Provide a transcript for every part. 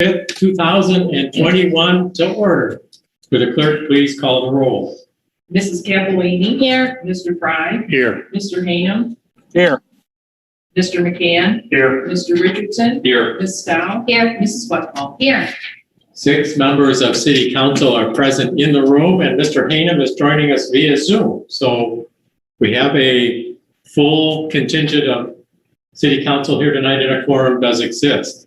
5th, 2021 to order. Would the clerk please call the roll? Mrs. Cappellini. Here. Mr. Fry. Here. Mr. Hanem. Here. Mr. McCann. Here. Mr. Richardson. Here. Ms. Stowe. Here. Mrs. Westphal. Here. 6 members of City Council are present in the room, and Mr. Hanem is joining us via Zoom. So we have a full contingent of City Council here tonight, and a quorum does exist.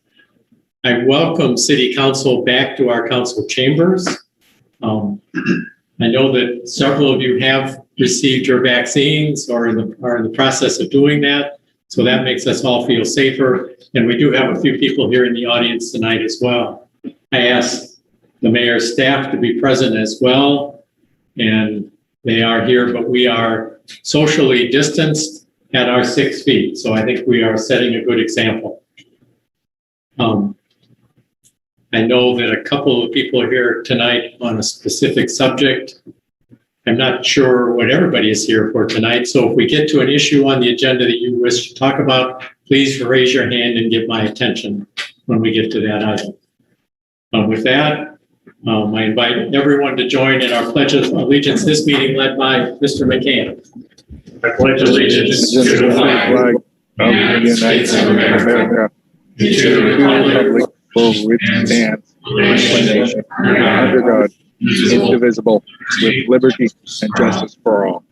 I welcome City Council back to our council chambers. I know that several of you have received your vaccines or are in the process of doing that, so that makes us all feel safer. And we do have a few people here in the audience tonight as well. I asked the mayor's staff to be present as well, and they are here, but we are socially distanced at our 6 feet. So I think we are setting a good example. I know that a couple of people are here tonight on a specific subject. I'm not sure what everybody is here for tonight. So if we get to an issue on the agenda that you wish to talk about, please raise your hand and get my attention when we get to that item. With that, I invite everyone to join in our Pledge of Allegiance, this meeting led by Mr. McCann. I pledge allegiance to the flag of the United States of America, and to the republic for which it stands, one nation, under God, indivisible, with liberty and justice for all.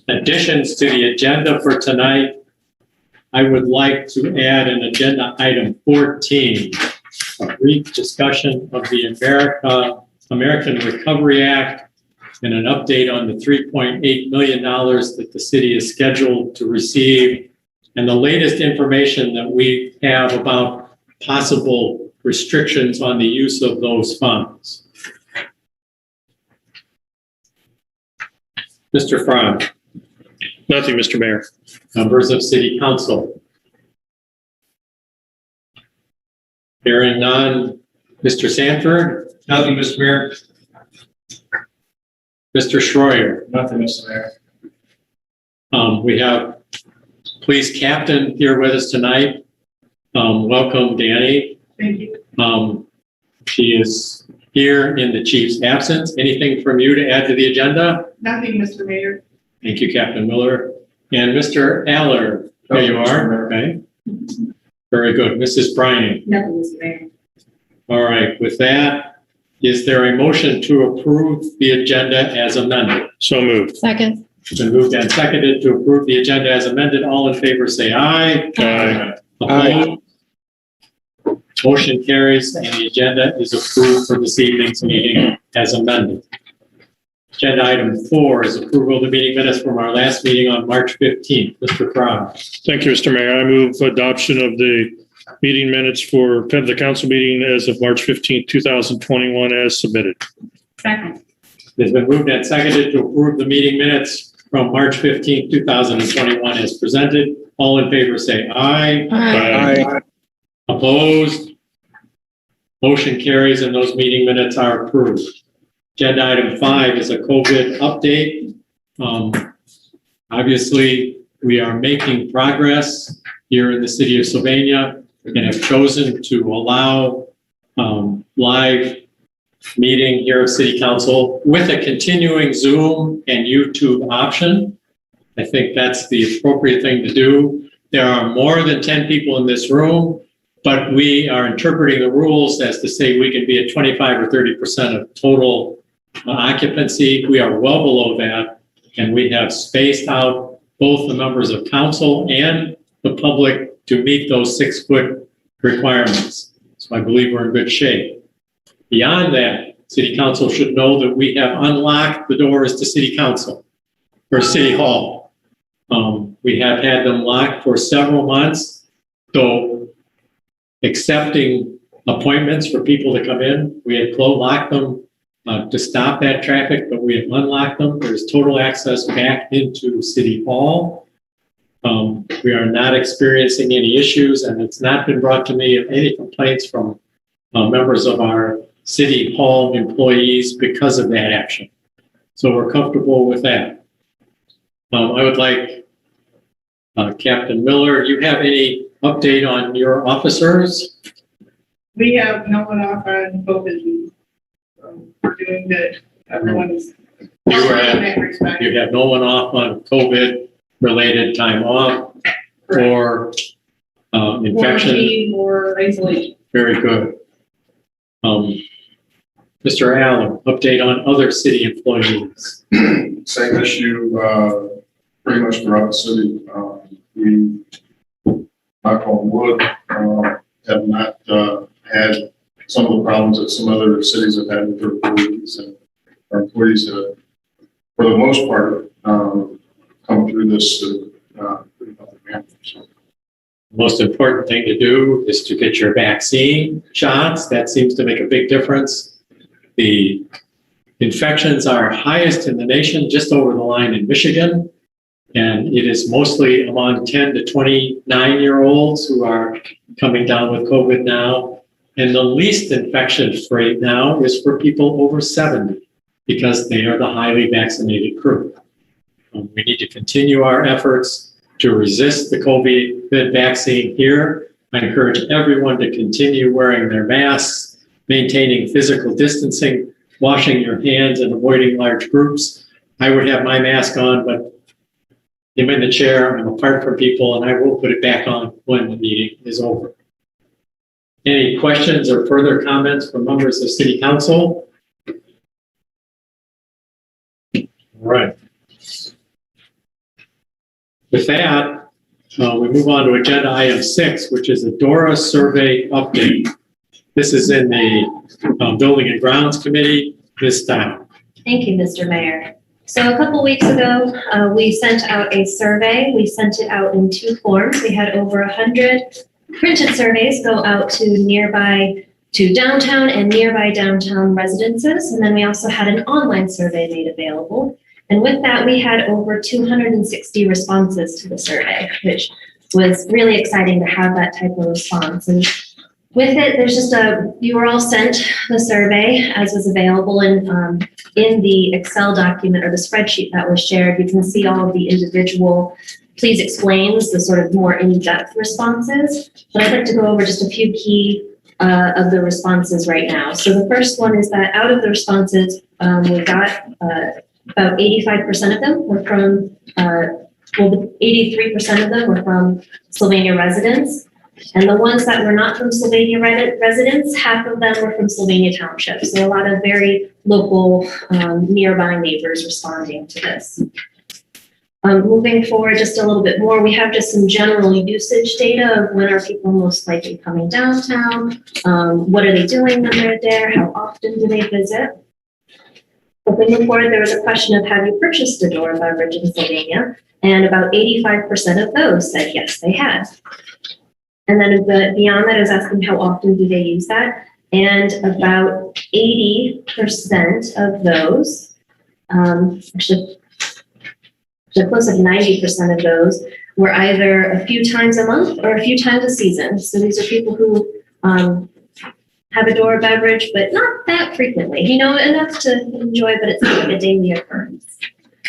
Additions to the agenda for tonight, I would like to add an agenda item 14, a brief discussion of the American Recovery Act and an update on the $3.8 million that the city is scheduled to receive, and the latest information that we have about possible restrictions on the use of those funds. Mr. Fry. Nothing, Mr. Mayor. Members of City Council. Hearing none. Mr. Sanford. Nothing, Mr. Mayor. Mr. Schroyer. Nothing, Mr. Mayor. We have Police Captain here with us tonight. Welcome, Danny. Thank you. She is here in the chief's absence. Anything from you to add to the agenda? Nothing, Mr. Mayor. Thank you, Captain Miller. And Mr. Aller, there you are. Okay. Very good. Mrs. Bryant. Nothing, Mr. Mayor. All right. With that, is there a motion to approve the agenda as amended? So moved. Second. It's been moved and seconded to approve the agenda as amended. All in favor say aye. Aye. Opposed? Motion carries and the agenda is approved for this evening's meeting as amended. Agenda item 4 is approval of the meeting minutes from our last meeting on March 15th. Mr. Fry. Thank you, Mr. Mayor. I move adoption of the meeting minutes for the council meeting as of March 15th, 2021 as submitted. Second. It's been moved and seconded to approve the meeting minutes from March 15th, 2021 as presented. All in favor say aye. Aye. Opposed? Motion carries and those meeting minutes are approved. Agenda item 5 is a COVID update. Obviously, we are making progress here in the city of Sylvania and have chosen to allow live meeting here of City Council with a continuing Zoom and YouTube option. I think that's the appropriate thing to do. There are more than 10 people in this room, but we are interpreting the rules as to say we can be at 25 or 30% of total occupancy. We are well below that, and we have spaced out both the members of council and the public to meet those 6-foot requirements. So I believe we're in good shape. Beyond that, City Council should know that we have unlocked the doors to City Council or City Hall. We have had them locked for several months, so accepting appointments for people to come in, we had locked them to stop that traffic, but we have unlocked them. There's total access back into City Hall. We are not experiencing any issues, and it's not been brought to me of any complaints from members of our City Hall employees because of that action. So we're comfortable with that. I would like Captain Miller, you have any update on your officers? We have no one off on COVID leave. So we're doing good. Everyone is. You healthy in that respect. have no one off on COVID-related time off or infection? Or isolation. Very good. Mr. Allen, update on other city employees. Same issue, pretty much throughout the city. We, knock on wood, have not had some of the problems that some other cities have had with their employees, and our employees have, for the most part, come through this pretty healthy manner. So, The most important thing to do is to get your vaccine shots. That seems to make a big difference. The infections are highest in the nation, just over the line in Michigan. And it is mostly among 10 to 29-year-olds who are coming down with COVID now. And the least infection rate now is for people over 70 because they are the highly vaccinated group. We need to continue our efforts to resist the COVID vaccine here. I encourage everyone to continue wearing their masks, maintaining physical distancing, washing your hands, and avoiding large groups. I would have my mask on, but I'm in the chair, I'm apart from people, and I will put it back on when the meeting is over. Any questions or further comments from members of City Council? All right. With that, we move on to agenda item 6, which is a DORA survey update. This is in the Building and Grounds Committee this time. Thank you, Mr. Mayor. So a couple weeks ago, we sent out a survey. We sent it out in 2 forms. We had over 100 printed surveys go out to downtown and nearby downtown residences. And then we also had an online survey made available. And with that, we had over 260 responses to the survey, which was really exciting to have that type of response. And with it, there's just you were all sent the survey as was available in the Excel document or the spreadsheet that was shared. You can see all of the individual please explains, the sort of more in-depth responses. But I'd like to go over just a few key of the responses right now. So the first one is that out of the responses, we got about 85% of them were from, 83% of them were from Sylvania residents. And the ones that were not from Sylvania residents, half of them were from Sylvania Township. So a lot of very local, nearby neighbors responding to this. Moving forward just a little bit more, we have just some general usage data of when are people most likely coming downtown, what are they doing when they're there, how often do they visit. Moving forward, there was a question of have you purchased a DORA beverage in Sylvania? And about 85% of those said yes, they had. And then beyond that, I was asking how often do they use that? And about 80% of those, actually close to 90% of those were either a few times a month or a few times a season. So these are people who have a DORA beverage, but not that frequently, you know, enough to enjoy, but it's not like a daily occurrence.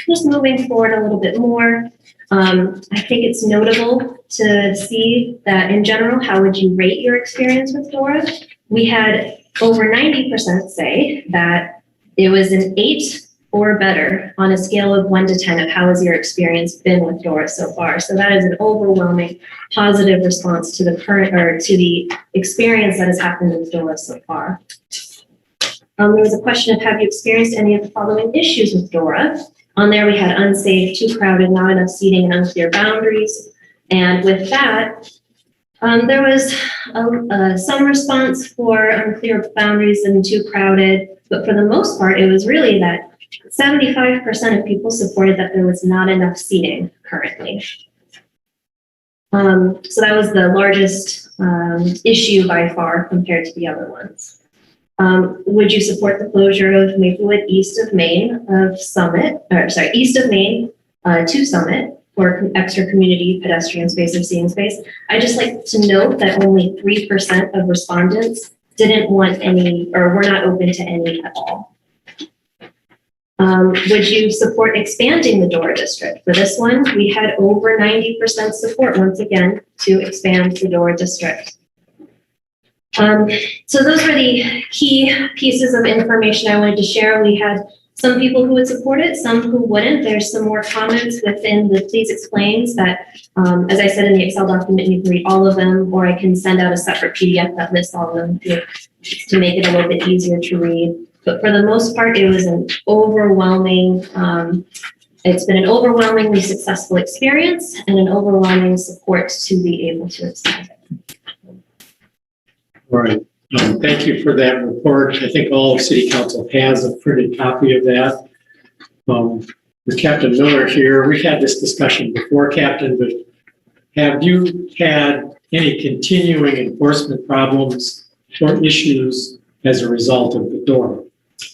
Just moving forward a little bit more, I think it's notable to see that in general, how would you rate your experience with DORA? We had over 90% say that it was an 8 or better on a scale of 1 to 10 of how has your experience been with DORA so far. So that is an overwhelming positive response to the current or to the experience that has happened with DORA so far. There was a question of have you experienced any of the following issues with DORA? On there we had unsafe, too crowded, not enough seating, and unclear boundaries. And with that, there was some response for unclear boundaries and too crowded, but for the most part, it was really that 75% of people supported that there was not enough seating currently. So that was the largest issue by far compared to the other ones. Would you support the closure of Maplewood east of Main east of Main to Summit for extra community pedestrian space or seating space? I just like to note that only 3% of respondents didn't want any or were not open to any at all. Would you support expanding the DORA district? For this one, we had over 90% support once again to expand the DORA district. So those were the key pieces of information I wanted to share. We had some people who would support it, some who wouldn't. There's some more comments within the Please Explains that, as I said in the Excel document, you can read all of them, or I can send out a separate PDF that lists all of them to make it a little bit easier to read. But for the most part, it was an overwhelming, it's been an overwhelmingly successful experience and an overwhelming support to be able to expand it. All right. Thank you for that report. I think all of City Council has a printed copy of that. With Captain Miller here, we've had this discussion before, Captain, but have you had any continuing enforcement problems or issues as a result of the DORA?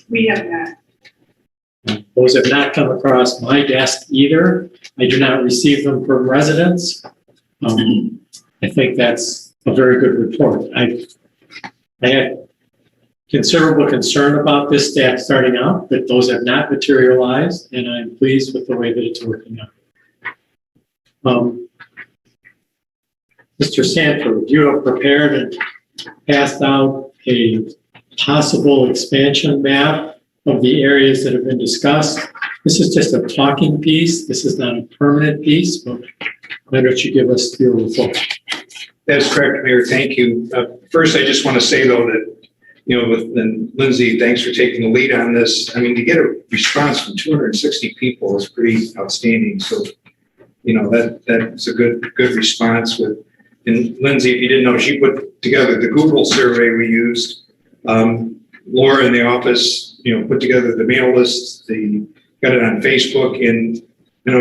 We have not. Those have not come across my desk either. I do not receive them from residents. I think that's a very good report. I had considerable concern about this staff starting out, but those have not materialized, and I'm pleased with the way that it's working out. Mr. Sanford, you have prepared and passed out a possible expansion map of the areas that have been discussed. This is just a talking piece. This is not a permanent piece, but why don't you give us your report? That's correct, Mayor. Thank you. First, I just want to say, though, that, and Lindsay, thanks for taking the lead on this. I mean, to get a response from 260 people is pretty outstanding. So, that's a good response. And Lindsay, if you didn't know, she put together the Google survey we used. Laura in the office, put together the mail list. They got it on Facebook, and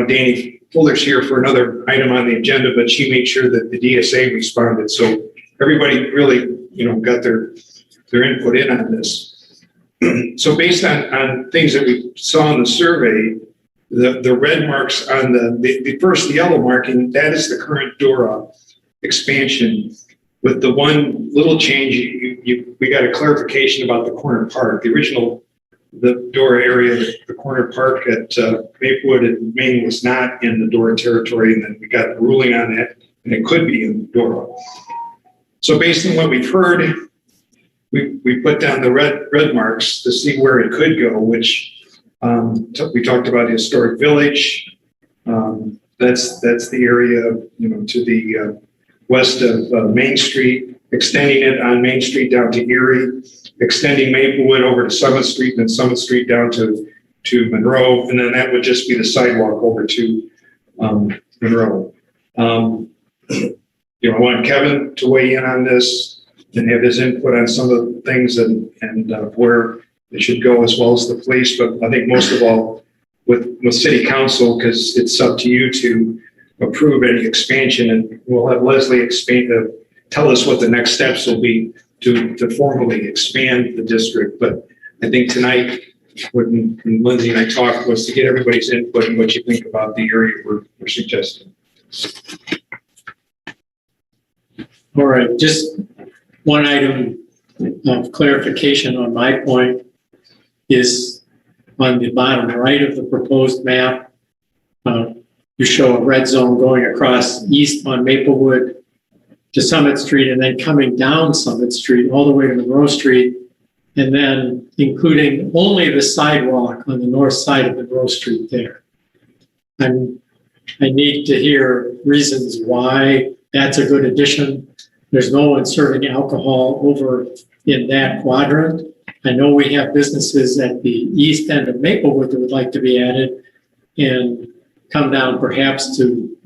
Danny Fuller's here for another item on the agenda, but she made sure that the DSA responded. So everybody really, got their input in on this. So based on things that we saw in the survey, the red marks on the first yellow marking, that is the current DORA expansion. With the one little change, we got a clarification about the corner park. The original, the DORA area, the corner park at Maplewood and Maine was not in the DORA territory, and then we got a ruling on that, and it could be in DORA. So based on what we've heard, we put down the red marks to see where it could go, which we talked about historic village. That's the area, to the west of Main Street, extending it on Main Street down to Erie, extending Maplewood over to Summit Street, and then Summit Street down to Monroe, and then that would just be the sidewalk over to Monroe. I want Kevin to weigh in on this and have his input on some of the things and where it should go, as well as the police. But I think most of all with City Council, because it's up to you to approve any expansion, and we'll have Leslie tell us what the next steps will be to formally expand the district. But I think tonight, when Lindsay and I talked, was to get everybody's input and what you think about the area we're suggesting. All right, just one item of clarification on my point is on the bottom right of the proposed map. You show a red zone going across east on Maplewood to Summit Street, and then coming down Summit Street all the way to Monroe Street, and then including only the sidewalk on the north side of Monroe Street there. I need to hear reasons why that's a good addition. There's no one serving alcohol over in that quadrant. I know we have businesses at the east end of Maplewood that would like to be added and come down perhaps to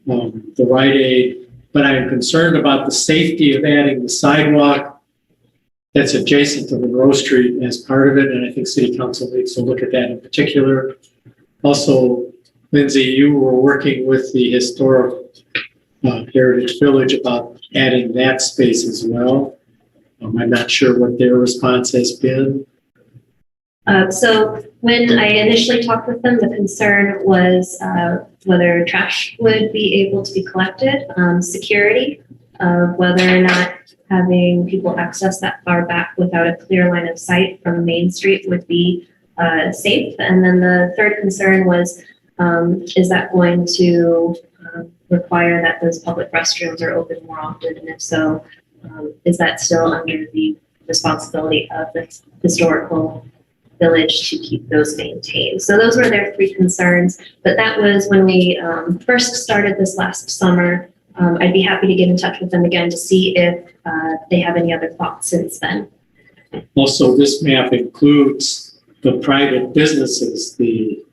the Rite Aid, but I'm concerned about the safety of adding the sidewalk that's adjacent to Monroe Street as part of it, and I think City Council needs to look at that in particular. Also, Lindsay, you were working with the Historic Heritage Village about adding that space as well. I'm not sure what their response has been. So when I initially talked with them, the concern was whether trash would be able to be collected, security, whether or not having people access that far back without a clear line of sight from Main Street would be safe. And then the third concern was, is that going to require that those public restrooms are open more often? And if so, is that still under the responsibility of the historical village to keep those maintained? So those were their three concerns. But that was when we first started this last summer. I'd be happy to get in touch with them again to see if they have any other thoughts since then. Also, this map includes the private businesses, the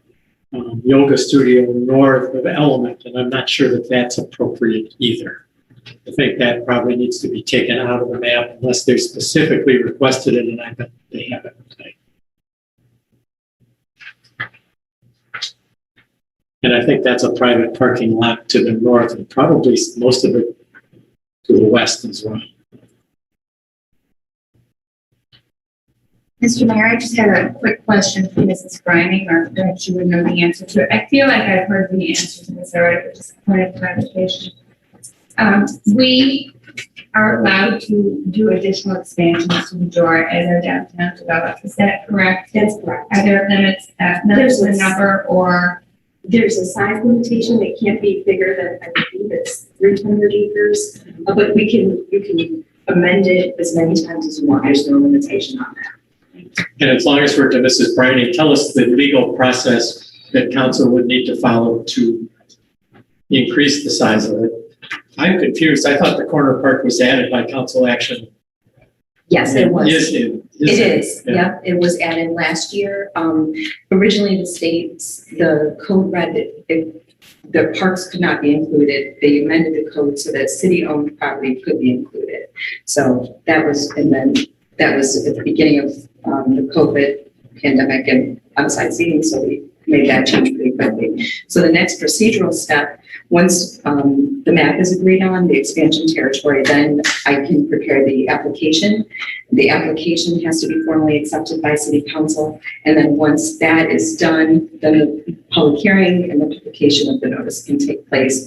yoga studio north of Element, and I'm not sure that that's appropriate either. I think that probably needs to be taken out of the map unless they're specifically requested it, and I bet they haven't. And I think that's a private parking lot to the north and probably most of it to the west as well. Mr. Mayor, I just had a quick question for Mrs. Brining, or perhaps you would know the answer to it. I feel like I've heard the answer to this already, but just a point of clarification. We are allowed to do additional expansions to the door as our downtown develops. Is that correct? That's correct. Are there limits, There's the a number, or? There's a size limitation that can't be bigger than, I believe it's 300 acres, but you can amend it as many times as you want. There's no limitation on that. And as long as we're to Mrs. Brining, tell us the legal process that council would need to follow to increase the size of it. I'm confused. I thought the corner park was added by council action. Yes, it was. It is. Yeah, it was added last year. Originally, the code read that if the parks could not be included, they amended the code so that city-owned property could be included. So that was, and then that was at the beginning of the COVID pandemic and outside seating. So we made that change pretty quickly. So the next procedural step, once the map is agreed on, the expansion territory, then I can prepare the application. The application has to be formally accepted by City Council. And then once that is done, then the public hearing and the publication of the notice can take place.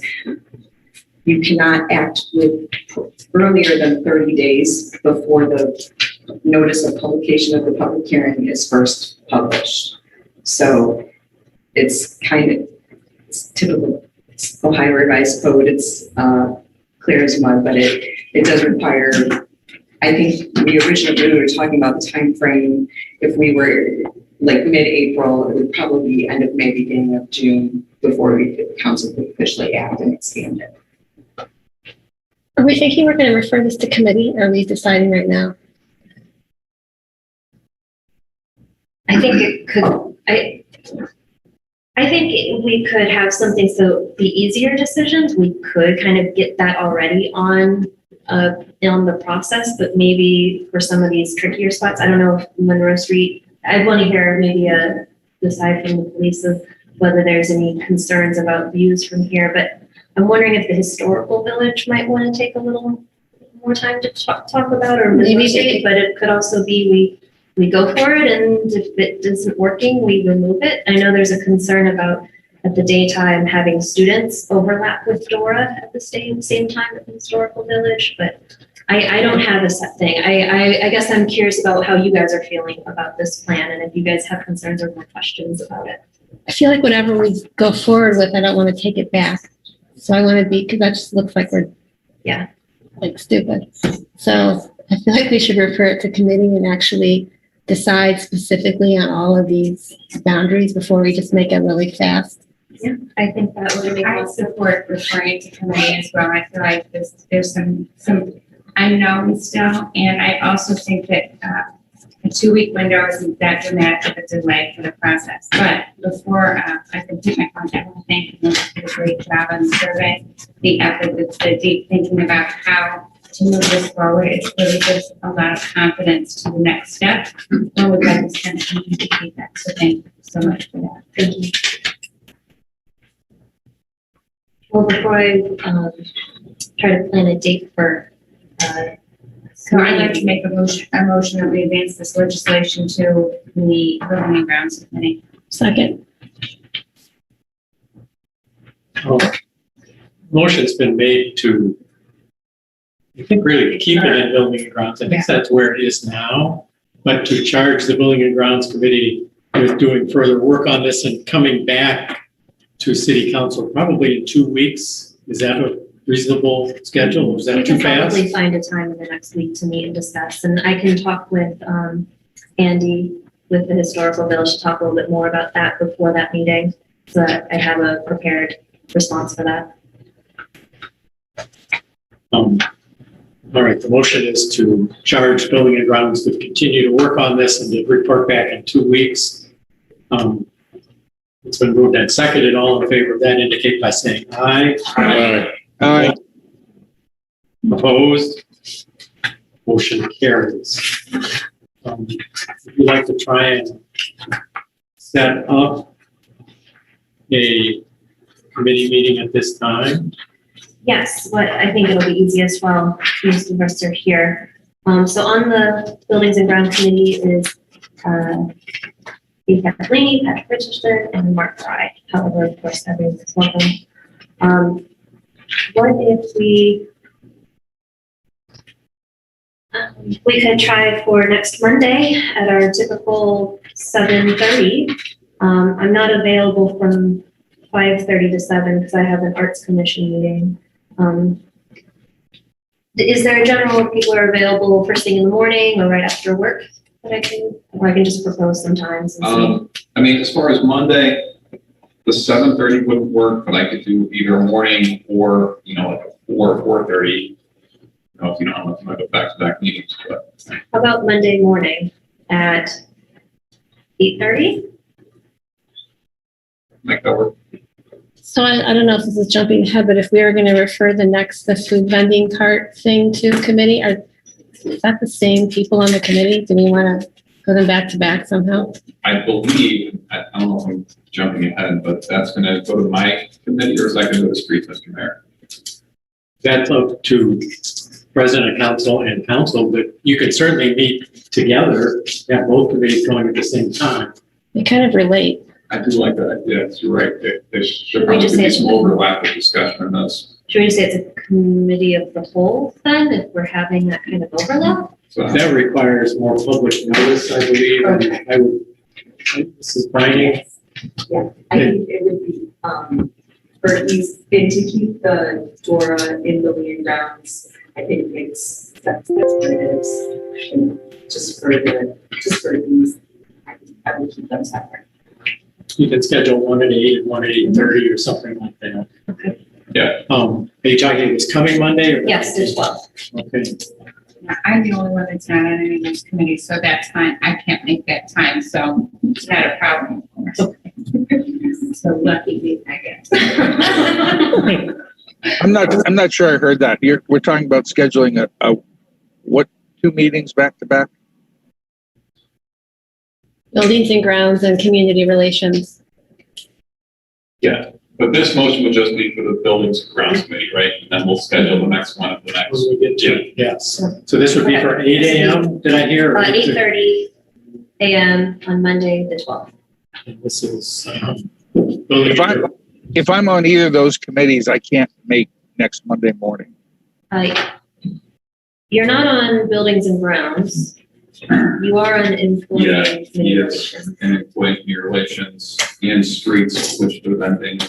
You cannot act with earlier than 30 days before the notice of publication of the public hearing is first published. So it's typical. It's Ohio Revised Code. It's clear as mud, but it does require, I think we were talking about the time frame. If we were like mid-April, it would probably be end of May, beginning of June before council could officially act and expand it. Are we thinking we're going to refer this to committee, or are we deciding right now? I think it could, I think we could have something, so the easier decisions, we could kind of get that already on the process, but maybe for some of these trickier spots, I don't know if Monroe Street, I want to hear maybe aside from the police of whether there's any concerns about views from here, but I'm wondering if the historical village might want to take a little more time to talk about, or maybe, but it could also be we go for it, and if it isn't working, we remove it. I know there's a concern about at the daytime having students overlap with Dora at the same time at the historical village, but I don't have a set thing. I guess I'm curious about how you guys are feeling about this plan, and if you guys have concerns or more questions about it. I feel like whatever we go forward with, I don't want to take it back. So I want to be, because that just looks like we're, like stupid. So I feel like we should refer it to committee and actually decide specifically on all of these boundaries before we just make it really fast. Yeah, I think that would make I support referring it to committee as well. I feel like there's some unknowns still, and I also think that a 2-week window isn't that dramatic of a delay for the process. But before I complete my contact, I want to thank you for a great job on the survey, the effort, the deep thinking about how to move this forward. It really gives a lot of confidence to the next step. And we'd like to spend some time to keep that. So thank you so much for that. Thank you. Well, before I try to plan a date for so I'd like to make a motion that we advance this legislation to the Building and Grounds Committee. Second. Motion's been made to, I think, really keep it in Building and Grounds. I think that's where it is now, but to charge the Building and Grounds Committee with doing further work on this and coming back to city council probably in 2 weeks. Is that a reasonable schedule? Is We that can too fast? probably find a time in the next week to meet and discuss, and I can talk with Andy with the historical village to talk a little bit more about that before that meeting, so that I have a prepared response for that. All right, the motion is to charge building and grounds to continue to work on this and to report back in 2 weeks. It's been moved and seconded. All in favor of that indicate by saying aye. Aye. Aye. Opposed? Motion carries. Would you like to try and set up a committee meeting at this time? Yes, what I think it'll be easiest while most of us are here. So on the Buildings and Grounds Committee is Steve Kathleen, Patrick Richardson, and Mark Fry. However, of course, everyone is welcome. What if we could try for next Monday at our typical 7:30. I'm not available from 5:30 to 7 because I have an Arts Commission meeting. Is there a general if people are available first thing in the morning or right after work that I can, or I can just propose some times? And see? I mean, as far as Monday, the 7:30 wouldn't work, but I could do either morning or, like a 4 or 4:30. If you don't know if you might go back-to-back meetings, but. How about Monday morning at 8:30? Make that work. So I don't know if this is jumping ahead, but if we were going to refer the food vending cart thing to committee, is that the same people on the committee? Do we want to put them back to back somehow? I believe, I don't know if I'm jumping ahead, but that's going to go to my committee, or is that going to go to street, Mr. Mayor? That's up to president of council and council, but you could certainly meet together, have both committees going at the same time. They kind of relate. I do like that. Yes, you're right. There should we probably just be say- some overlap of discussion on this. Should we say it's a committee of the whole then, if we're having that kind of overlap? So, That requires more public notice, I believe, and I would, this is binding. Yeah, I think it would be, for ease, and to keep the DORA in building and grounds, I think makes sense, that's what it is. And just for ease, I would keep them separate. You can schedule one at 8 and one at 8:30 or something like that. Okay. yeah, Are you talking this coming Monday? Or Yes, there's 12. Okay. I'm the only one that's not on any of those committees, so that's fine. I can't make that time, so it's not a problem. So lucky me, I guess. I'm not sure I heard that. We're talking about scheduling what 2 meetings back to back? Buildings and grounds and community relations. yeah. But this motion would just be for the buildings and grounds committee, right? And then we'll schedule the next one at the next. When we get to, yes. So this would be for 8 a.m., did I hear? or 8:30 a.m. on Monday, the 12th. And this is, If I'm on either of those committees, I can't make next Monday morning. You're not on buildings and grounds. You are on employee Yeah, and community yes, relations. and employee relations and streets, which to vending.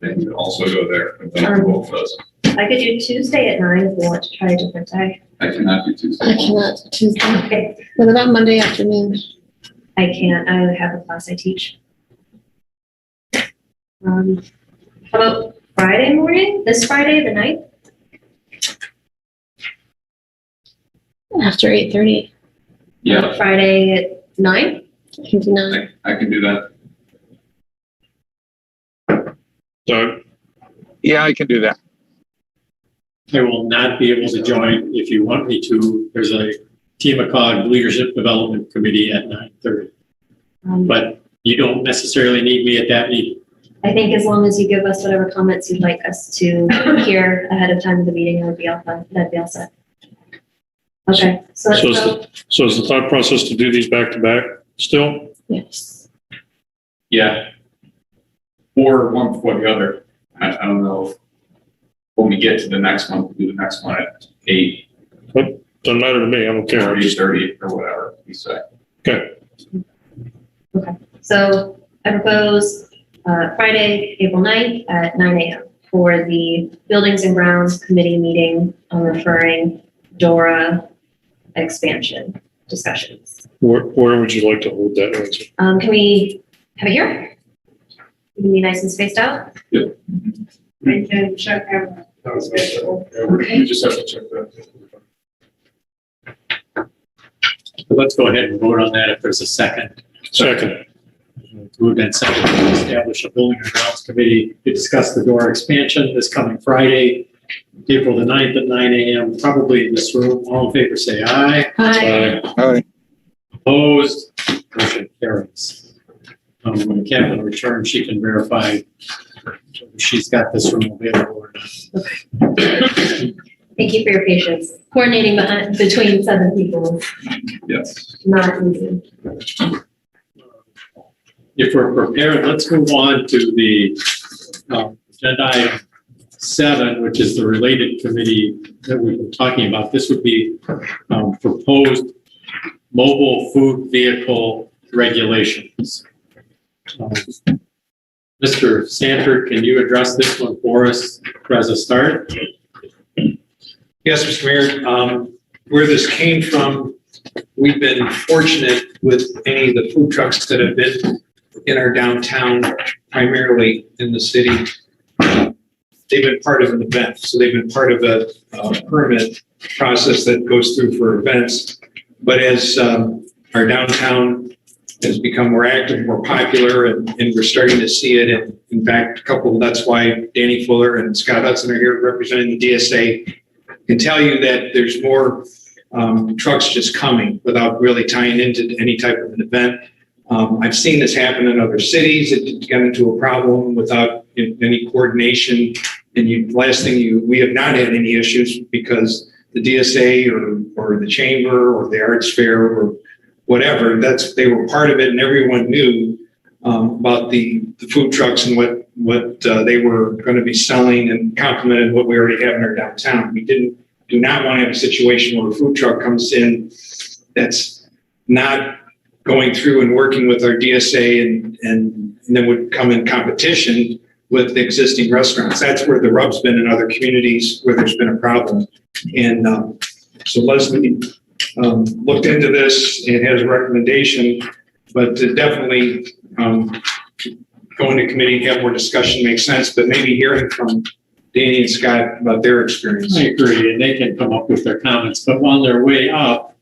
Then you also go there, and then both of those. I could do Tuesday at 9 if we want to try a different day. I cannot do Tuesday. I cannot Tuesday. Okay. What about Monday afternoon? I can't. I have a class I teach. How about Friday morning? This Friday, the 9th? After 8:30. Yeah, Friday at 9? I can do 9. I can do that. Doug? Yeah, I can do that. I will not be able to join if you want me to. There's a TMACOG Leadership Development Committee at 9:30. But you don't necessarily need me at that meeting. I think as long as you give us whatever comments you'd like us to hear ahead of time of the meeting, that'd be all fine. That'd be all set. Okay, so let's go. So is the thought process to do these back to back still? Yes. Yeah. Or one before the other. I don't know. When we get to the next one, we'll do the next one at 8, Doesn't matter to me. I don't care. or I'm just, 8:30 or whatever you say. okay. So I propose Friday, April 9th at 9 a.m. for the Buildings and Grounds Committee meeting on referring DORA expansion discussions. Where would you like to hold that, Lindsay? Can we have it here? Can we be nice and spaced out? We can check out the schedule. We just have to check that. Let's go ahead and vote on that if there's a second. Second. Moved and seconded to establish a building and grounds committee to discuss the DORA expansion this coming Friday, April the 9th at 9 a.m., probably in this room. All in favor, say aye. Aye. Opposed? Motion carries. When Kevin returns, she can verify if she's got this room available or not. Thank you for your patience. Coordinating between 7 people Yes. is not easy. If we're prepared, let's move on to the agenda item 7, which is the related committee that we've been talking about. This would be proposed mobile food vehicle regulations. Mr. Sanford, can you address this one for us as a start? Yes, Mr. Mayor, where this came from, we've been fortunate with any of the food trucks that have been in our downtown, primarily in the city. They've been part of an event, so they've been part of a permit process that goes through for events. But as our downtown has become more active, more popular, and we're starting to see it, and in fact, that's why Danny Fuller and Scott Hudson are here representing the DSA, can tell you that there's more trucks just coming without really tying into any type of an event. I've seen this happen in other cities. It got into a problem without any coordination. And we have not had any issues because the DSA or the chamber or the arts fair or whatever, they were part of it, and everyone knew about the food trucks and what they were going to be selling, and complemented what we already have in our downtown. We do not want to have a situation where a food truck comes in that's not going through and working with our DSA and then would come in competition with the existing restaurants. That's where the rub's been in other communities where there's been a problem. And so Leslie looked into this and has a recommendation, but to definitely go into committee and have more discussion makes sense, but maybe hearing from Danny and Scott about their experience. I agree, and they can come up with their comments, but on their way up,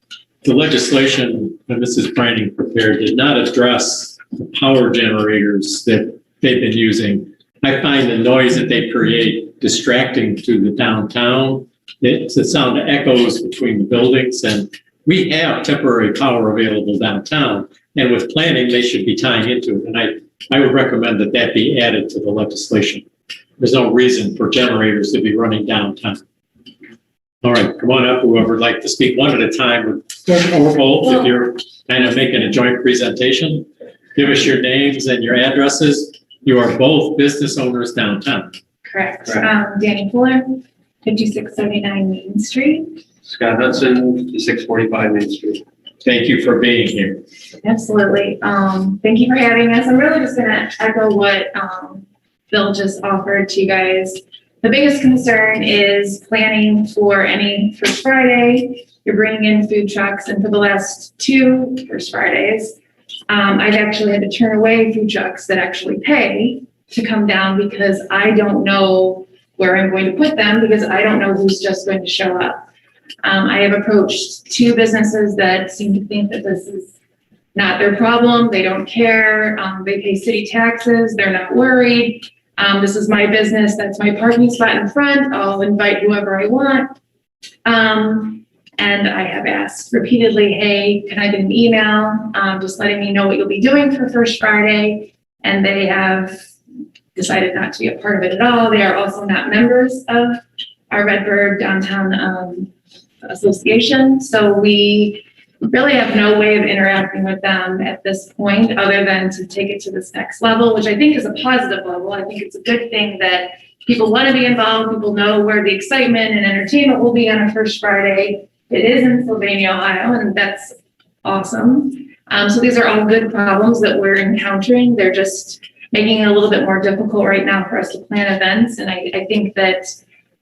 the legislation that Mrs. Brining prepared did not address the power generators that they've been using. I find the noise that they create distracting to the downtown. It's the sound echoes between the buildings, and we have temporary power available downtown, and with planning, they should be tying into it. And I would recommend that that be added to the legislation. There's no reason for generators to be running downtown. All right, come on up, whoever would like to speak, one at a time, or both, if you're kind of making a joint presentation. Give us your names and your addresses. You are both business owners downtown. Correct. Danny Fuller, 5679 Main Street. Scott Hudson, 645 Main Street. Thank you for being here. Absolutely. Thank you for having us. I'm really just going to echo what Bill just offered to you guys. The biggest concern is planning for any First Friday. You're bringing in food trucks, and for the last 2 First Fridays, I've actually had to turn away food trucks that actually pay to come down because I don't know where I'm going to put them because I don't know who's just going to show up. I have approached 2 businesses that seem to think that this is not their problem. They don't care. They pay city taxes. They're not worried. This is my business. That's my parking spot in front. I'll invite whoever I want. And I have asked repeatedly, hey, can I get an email just letting me know what you'll be doing for First Friday? And they have decided not to be a part of it at all. They are also not members of our Redbird Downtown Association. So we really have no way of interacting with them at this point other than to take it to this next level, which I think is a positive level. I think it's a good thing that people want to be involved. People know where the excitement and entertainment will be on a First Friday. It is in Sylvania, Ohio, and that's awesome. So these are all good problems that we're encountering. They're just making it a little bit more difficult right now for us to plan events. And I think that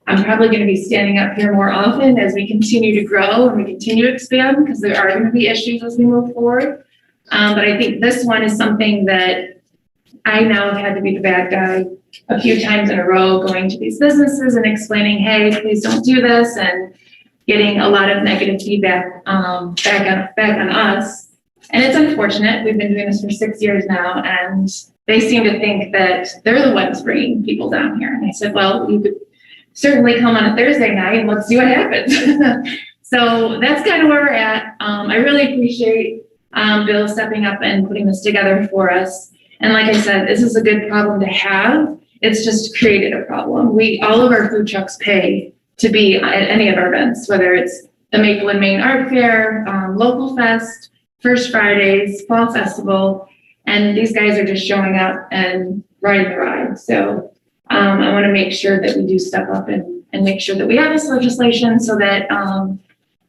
I'm probably going to be standing up here more often as we continue to grow and we continue to expand, because there are going to be issues as we move forward. But I think this one is something that I now have had to be the bad guy a few times in a row, going to these businesses and explaining, hey, please don't do this, and getting a lot of negative feedback back on us. And it's unfortunate. We've been doing this for 6 years now, and they seem to think that they're the ones bringing people down here. And I said, well, you could certainly come on a Thursday night and let's see what happens. So that's kind of where we're at. I really appreciate Bill stepping up and putting this together for us. And like I said, this is a good problem to have. It's just created a problem. All of our food trucks pay to be at any of our events, whether it's the Maple and Maine Art Fair, Local Fest, First Fridays, Fall Festival, and these guys are just showing up and riding the ride. So I want to make sure that we do step up and make sure that we have this legislation so that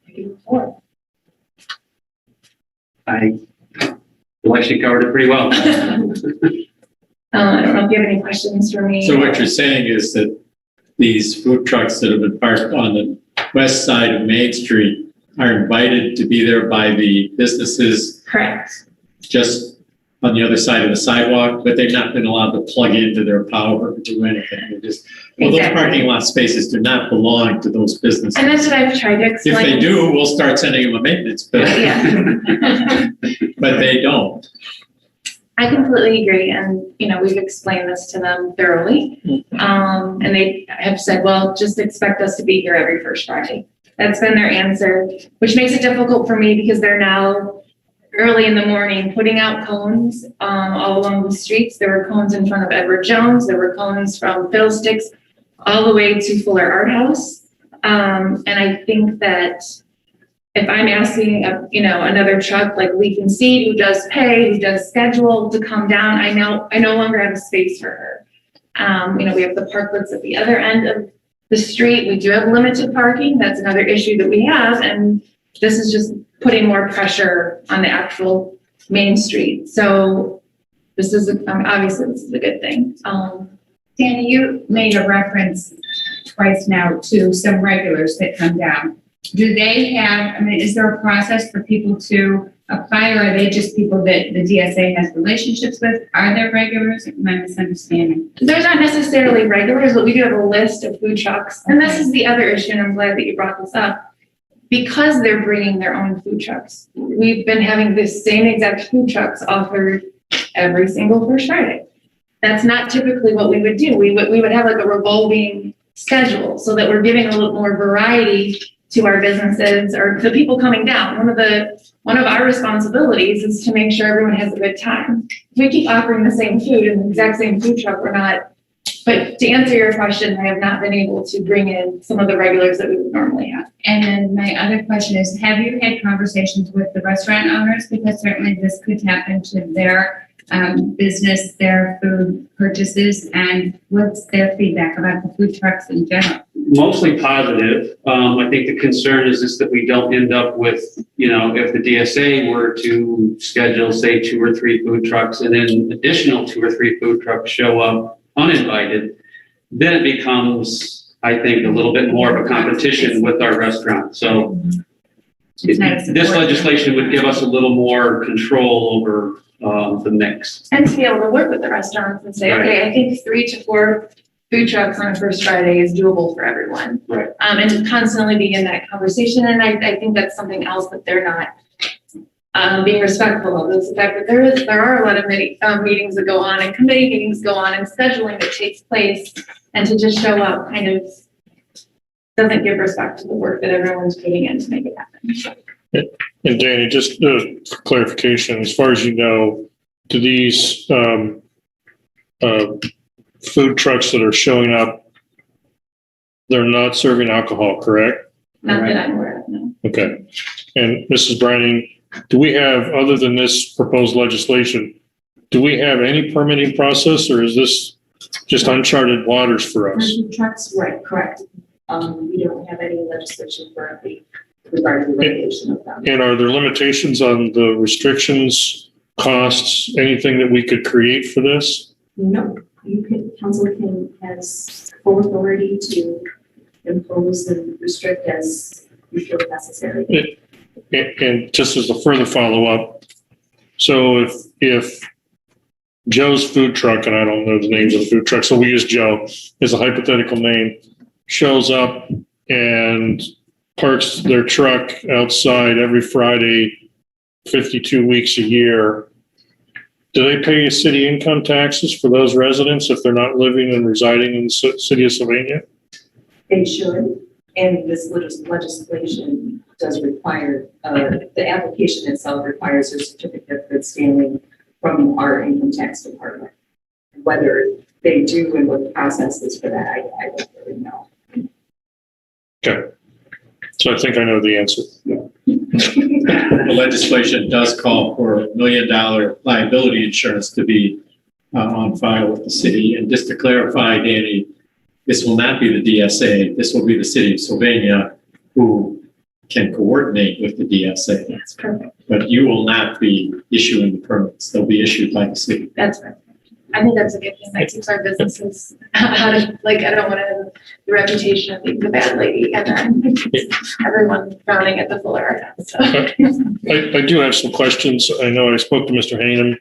we can move forward. I feel like she covered it pretty well. I don't know if you have any questions for me. So what you're saying is that these food trucks that have been parked on the west side of Main Street are invited to be there by the businesses. Correct. Just on the other side of the sidewalk, but they've not been allowed to plug into their power or do anything. They're just, well, those parking lot spaces do not belong to those businesses. And that's what I've tried to explain. If they do, we'll start sending them a maintenance bill. Yeah. But they don't. I completely agree. And, we've explained this to them thoroughly. And they have said, well, just expect us to be here every first Friday. That's been their answer, which makes it difficult for me because they're now early in the morning putting out cones all along the streets. There were cones in front of Edward Jones. There were cones from Fiddlesticks all the way to Fuller Art House. And I think that if I'm asking, another truck like Leaf and Seed, who does pay, who does schedule, to come down, I no longer have a space for her. We have the parklets at the other end of the street. We do have limited parking. That's another issue that we have. And this is just putting more pressure on the actual Main Street. So this is, obviously this is a good thing. Danny, you made a reference twice now to some regulars that come down. Do they have, is there a process for people to apply, or are they just people that the DSA has relationships with? Are there regulars? Am I misunderstanding? There's not necessarily regulars, but we do have a list of food trucks. And this is the other issue, and I'm glad that you brought this up. Because they're bringing their own food trucks, we've been having this same exact food trucks offered every single First Friday. That's not typically what we would do. We would have like a revolving schedule so that we're giving a little more variety to our businesses or the people coming down. One of our responsibilities is to make sure everyone has a good time. If we keep offering the same food in the exact same food truck, we're not. But to answer your question, I have not been able to bring in some of the regulars that we would normally have. And then my other question is, have you had conversations with the restaurant owners? Because certainly this could happen to their business, their food purchases, and what's their feedback about the food trucks in general? Mostly positive. I think the concern is just that we don't end up with, if the DSA were to schedule, say, 2 or 3 food trucks and then additional 2 or 3 food trucks show up uninvited, then it becomes, I think, a little bit more of a competition with our restaurant. So this legislation would give us a little more control over the mix. And to be able to work with the restaurants and say, Right. okay, I think 3 to 4 food trucks on a First Friday is doable for everyone. Right. And constantly be in that conversation. And I think that's something else that they're not being respectful of, is the fact that there are a lot of meetings that go on and committee meetings go on and scheduling that takes place, and to just show up kind of doesn't give respect to the work that everyone's putting in to make it happen. And Danny, just for clarification, as far as you know, do these food trucks that are showing up, they're not serving alcohol, correct? Not that I'm aware of, no. Okay. And Mrs. Brining, do we have, other than this proposed legislation, do we have any permitting process, or is this just uncharted waters for us? Trucks, right, correct. We don't have any legislation currently regarding the regulation of them. And are there limitations on the restrictions, costs, anything that we could create for this? No, council has full authority to impose and restrict as you feel necessary. And just as a further follow-up, so if Joe's food truck, and I don't know the names of the food truck, so we use Joe as a hypothetical name, shows up and parks their truck outside every Friday, 52 weeks a year, do they pay city income taxes for those residents if they're not living and residing in the city of Sylvania? They should, and this legislation does require, the application itself requires a certificate of good standing from our income tax department. Whether they do and what the process is for that, I don't really know. Okay. So I think I know the answer. The legislation does call for $1 million liability insurance to be on file with the city. And just to clarify, Danny, this will not be the DSA. This will be the city of Sylvania who can coordinate with the DSA. That's perfect. But you will not be issuing the permits. They'll be issued by the city. That's perfect. I think that's a good thing. That keeps our businesses out of, like, I don't want to have the reputation of being the bad lady and then everyone frowning at the Fuller. So. I do have some questions. I know I spoke to Mr. Hanum.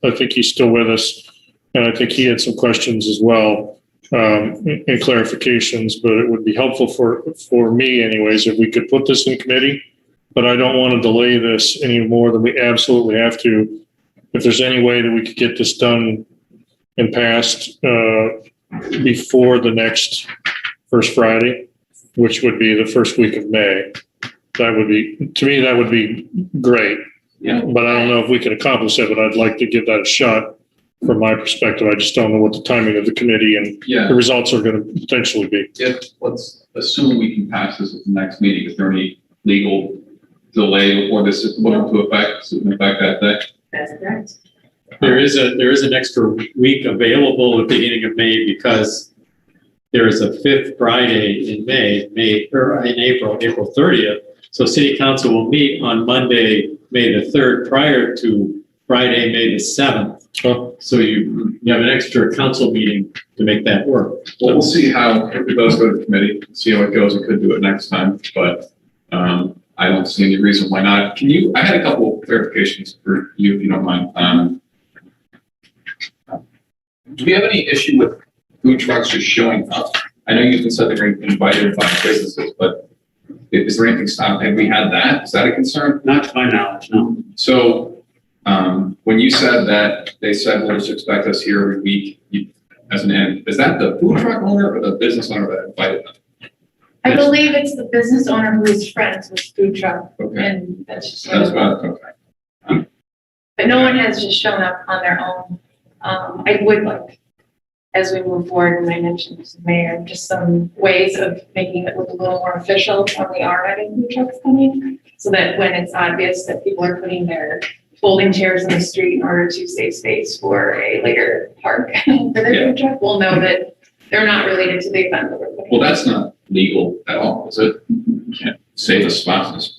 I think he's still with us, and I think he had some questions as well and clarifications, but it would be helpful for me anyways if we could put this in committee, but I don't want to delay this any more than we absolutely have to. If there's any way that we could get this done and passed before the next first Friday, which would be the first week of May, that would be, to me, that would be great. Yeah. But I don't know if we can accomplish that, but I'd like to give that a shot from my perspective. I just don't know what the timing of the committee and the results are going to potentially be. Let's assume we can pass this at the next meeting. Is there any legal delay before this is put into effect that day? That's correct. There is an extra week available at the beginning of May because there is a fifth Friday in April 30th. So City Council will meet on Monday, May the 3rd, prior to Friday, May the 7th. So you have an extra council meeting to make that work. Well, we'll see how, if it does go to the committee, see how it goes. We could do it next time, but I don't see any reason why not. I had a couple of clarifications for you, if you don't mind. Do we have any issue with food trucks just showing up? I know you said they're invited by businesses, but is there anything stopping? Have we had that? Is that a concern? Not to my knowledge, no. So when you said that they said, well, just expect us here every week as an end, is that the food truck owner or the business owner that invited them? I believe it's the business owner who is friends with food truck, and that's just. That's about okay. But no one has just shown up on their own. I would like, as we move forward, and I mentioned to the mayor, just some ways of making it look a little more official when we are having food trucks coming, so that when it's obvious that people are putting their folding chairs in the street in order to save space for a later park for their food truck, we'll know that they're not related to the event that we're putting. Well, that's not legal at all, is it? You can't save a spot.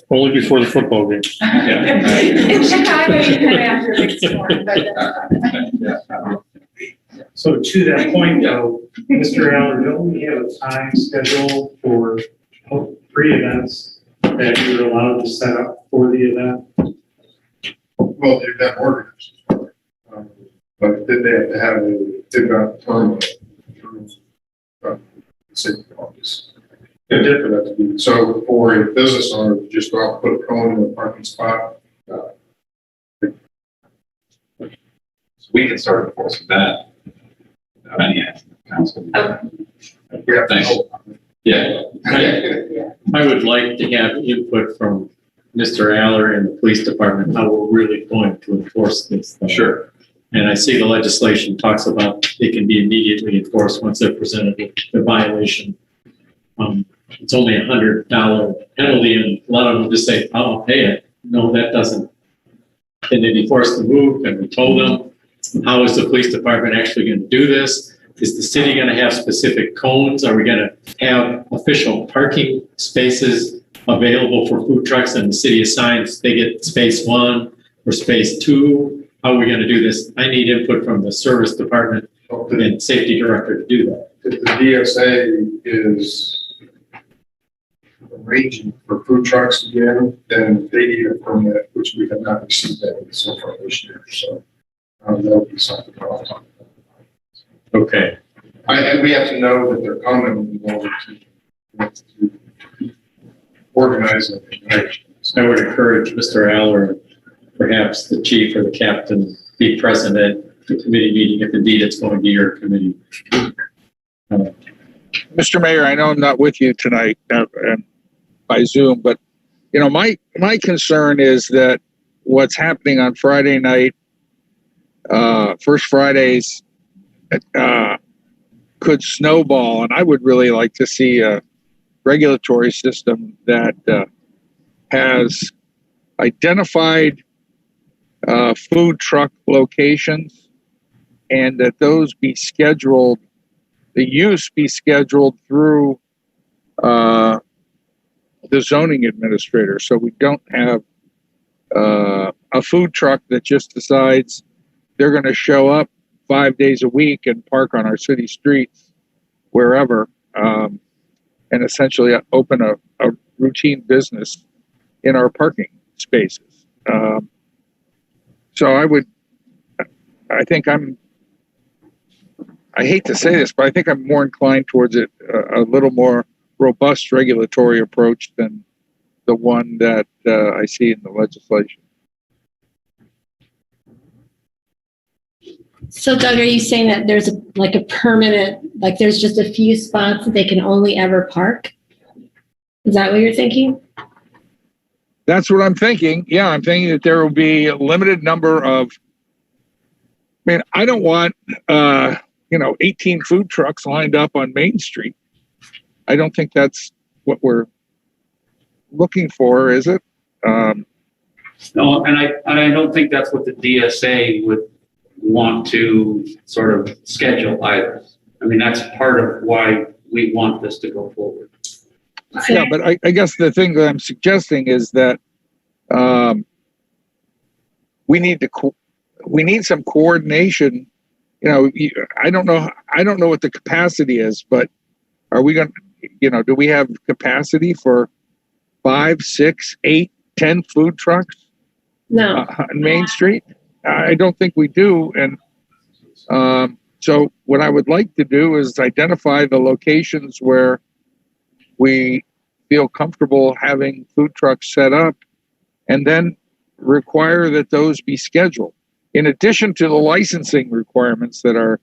Only before the football game. In Chicago, you come after a big storm, but So to that point though, Mr. Aller, don't we have a time schedule for pre-events that you're allowed to set up for the event? Well, the event organizers, but then they have to have a permit through city office. They're different that to be. So for a business owner to just go out and put a cone in a parking spot. So we can start enforcing that without any action of council. Yeah, thanks. Yeah. I would like to have input from Mr. Aller and the police department, how we're really going to enforce this. Sure. And I see the legislation talks about they can be immediately enforced once they're presented with the violation. It's only $100 penalty, and a lot of them just say, "Oh, I'll pay it." No, that doesn't. Can they be forced to move? And we told them, how is the police department actually going to do this? Is the city going to have specific cones? Are we going to have official parking spaces available for food trucks and the city assigns, they get space 1 or space 2. How are we going to do this? I need input from the service department and safety director to do that. If the DSA is arranging for food trucks again, then they need a permit, which we have not received that so far this year. So that would be something I'll talk about. Okay. And we have to know that they're coming in order to organize it. I would encourage Mr. Aller, perhaps the chief or the captain, be present at the committee meeting if indeed it's going to be your committee. Mr. Mayor, I know I'm not with you tonight by Zoom, but my concern is that what's happening on Friday night, First Fridays, could snowball, and I would really like to see a regulatory system that has identified food truck locations, and that those be scheduled, the use be scheduled through the zoning administrator, so we don't have a food truck that just decides they're going to show up 5 days a week and park on our city streets wherever, and essentially open a routine business in our parking spaces. So I hate to say this, but I think I'm more inclined towards a little more robust regulatory approach than the one that I see in the legislation. So Doug, are you saying that there's a permanent, like there's just a few spots that they can only ever park? Is that what you're thinking? That's what I'm thinking. Yeah, I'm thinking that there will be a limited number of, I don't want, 18 food trucks lined up on Main Street. I don't think that's what we're looking for, is it? No, and I don't think that's what the DSA would want to sort of schedule either. I mean, that's part of why we want this to go forward. Yeah, but I guess the thing that I'm suggesting is that we need some coordination. I don't know what the capacity is, but are we going to, do we have capacity for 5, 6, 8, 10 food trucks? No. On Main Street? I don't think we do. And so what I would like to do is identify the locations where we feel comfortable having food trucks set up, and then require that those be scheduled. In addition to the licensing requirements that are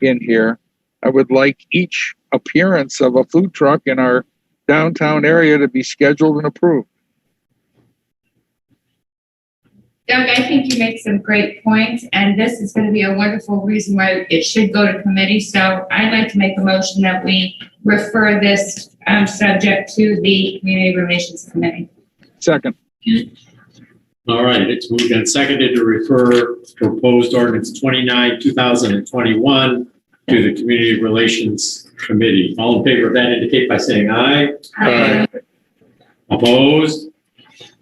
in here, I would like each appearance of a food truck in our downtown area to be scheduled and approved. Doug, I think you make some great points, and this is going to be a wonderful reason why it should go to committee. So I'd like to make a motion that we refer this subject to the Community Relations Committee. Second. All right, it's moved and seconded to refer proposed ordinance 29, 2021 to the Community Relations Committee. All in favor of that indicate by saying aye. Aye. Opposed?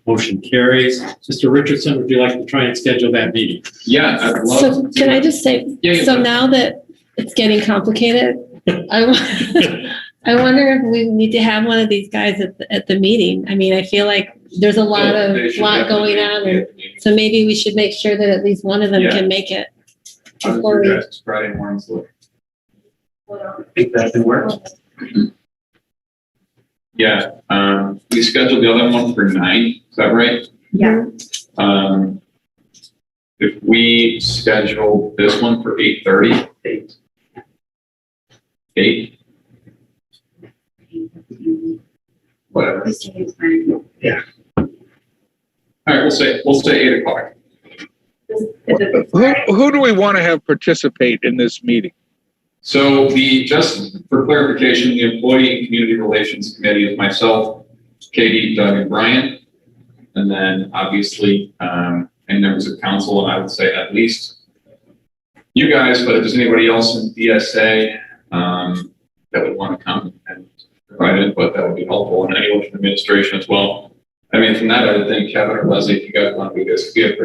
Motion carries. Mr. Richardson, would you like to try and schedule that meeting? Yeah, I'd love So to. can I just say, Yeah. so now that it's getting complicated, I wonder if we need to have one of these guys at the meeting. I mean, I feel like there's a lot going on, and so maybe we should make sure that at least one of them can make it. Before we, Friday mornings. I think that can work. Yeah, we scheduled the other one for 9. Is that right? Yeah. If we schedule this one for 8:30. 8. Whatever. Yeah. All right, we'll say 8 o'clock. Who do we want to have participate in this meeting? So just for clarification, the Employee and Community Relations Committee is myself, Katie, Doug, and Brian. And then obviously, and members of council, and I would say at least you guys, but if there's anybody else in DSA that would want to come and provide input, that would be helpful, and anyone from administration as well. I mean, from that, I would think Kevin or Leslie, if you guys want to do this, be a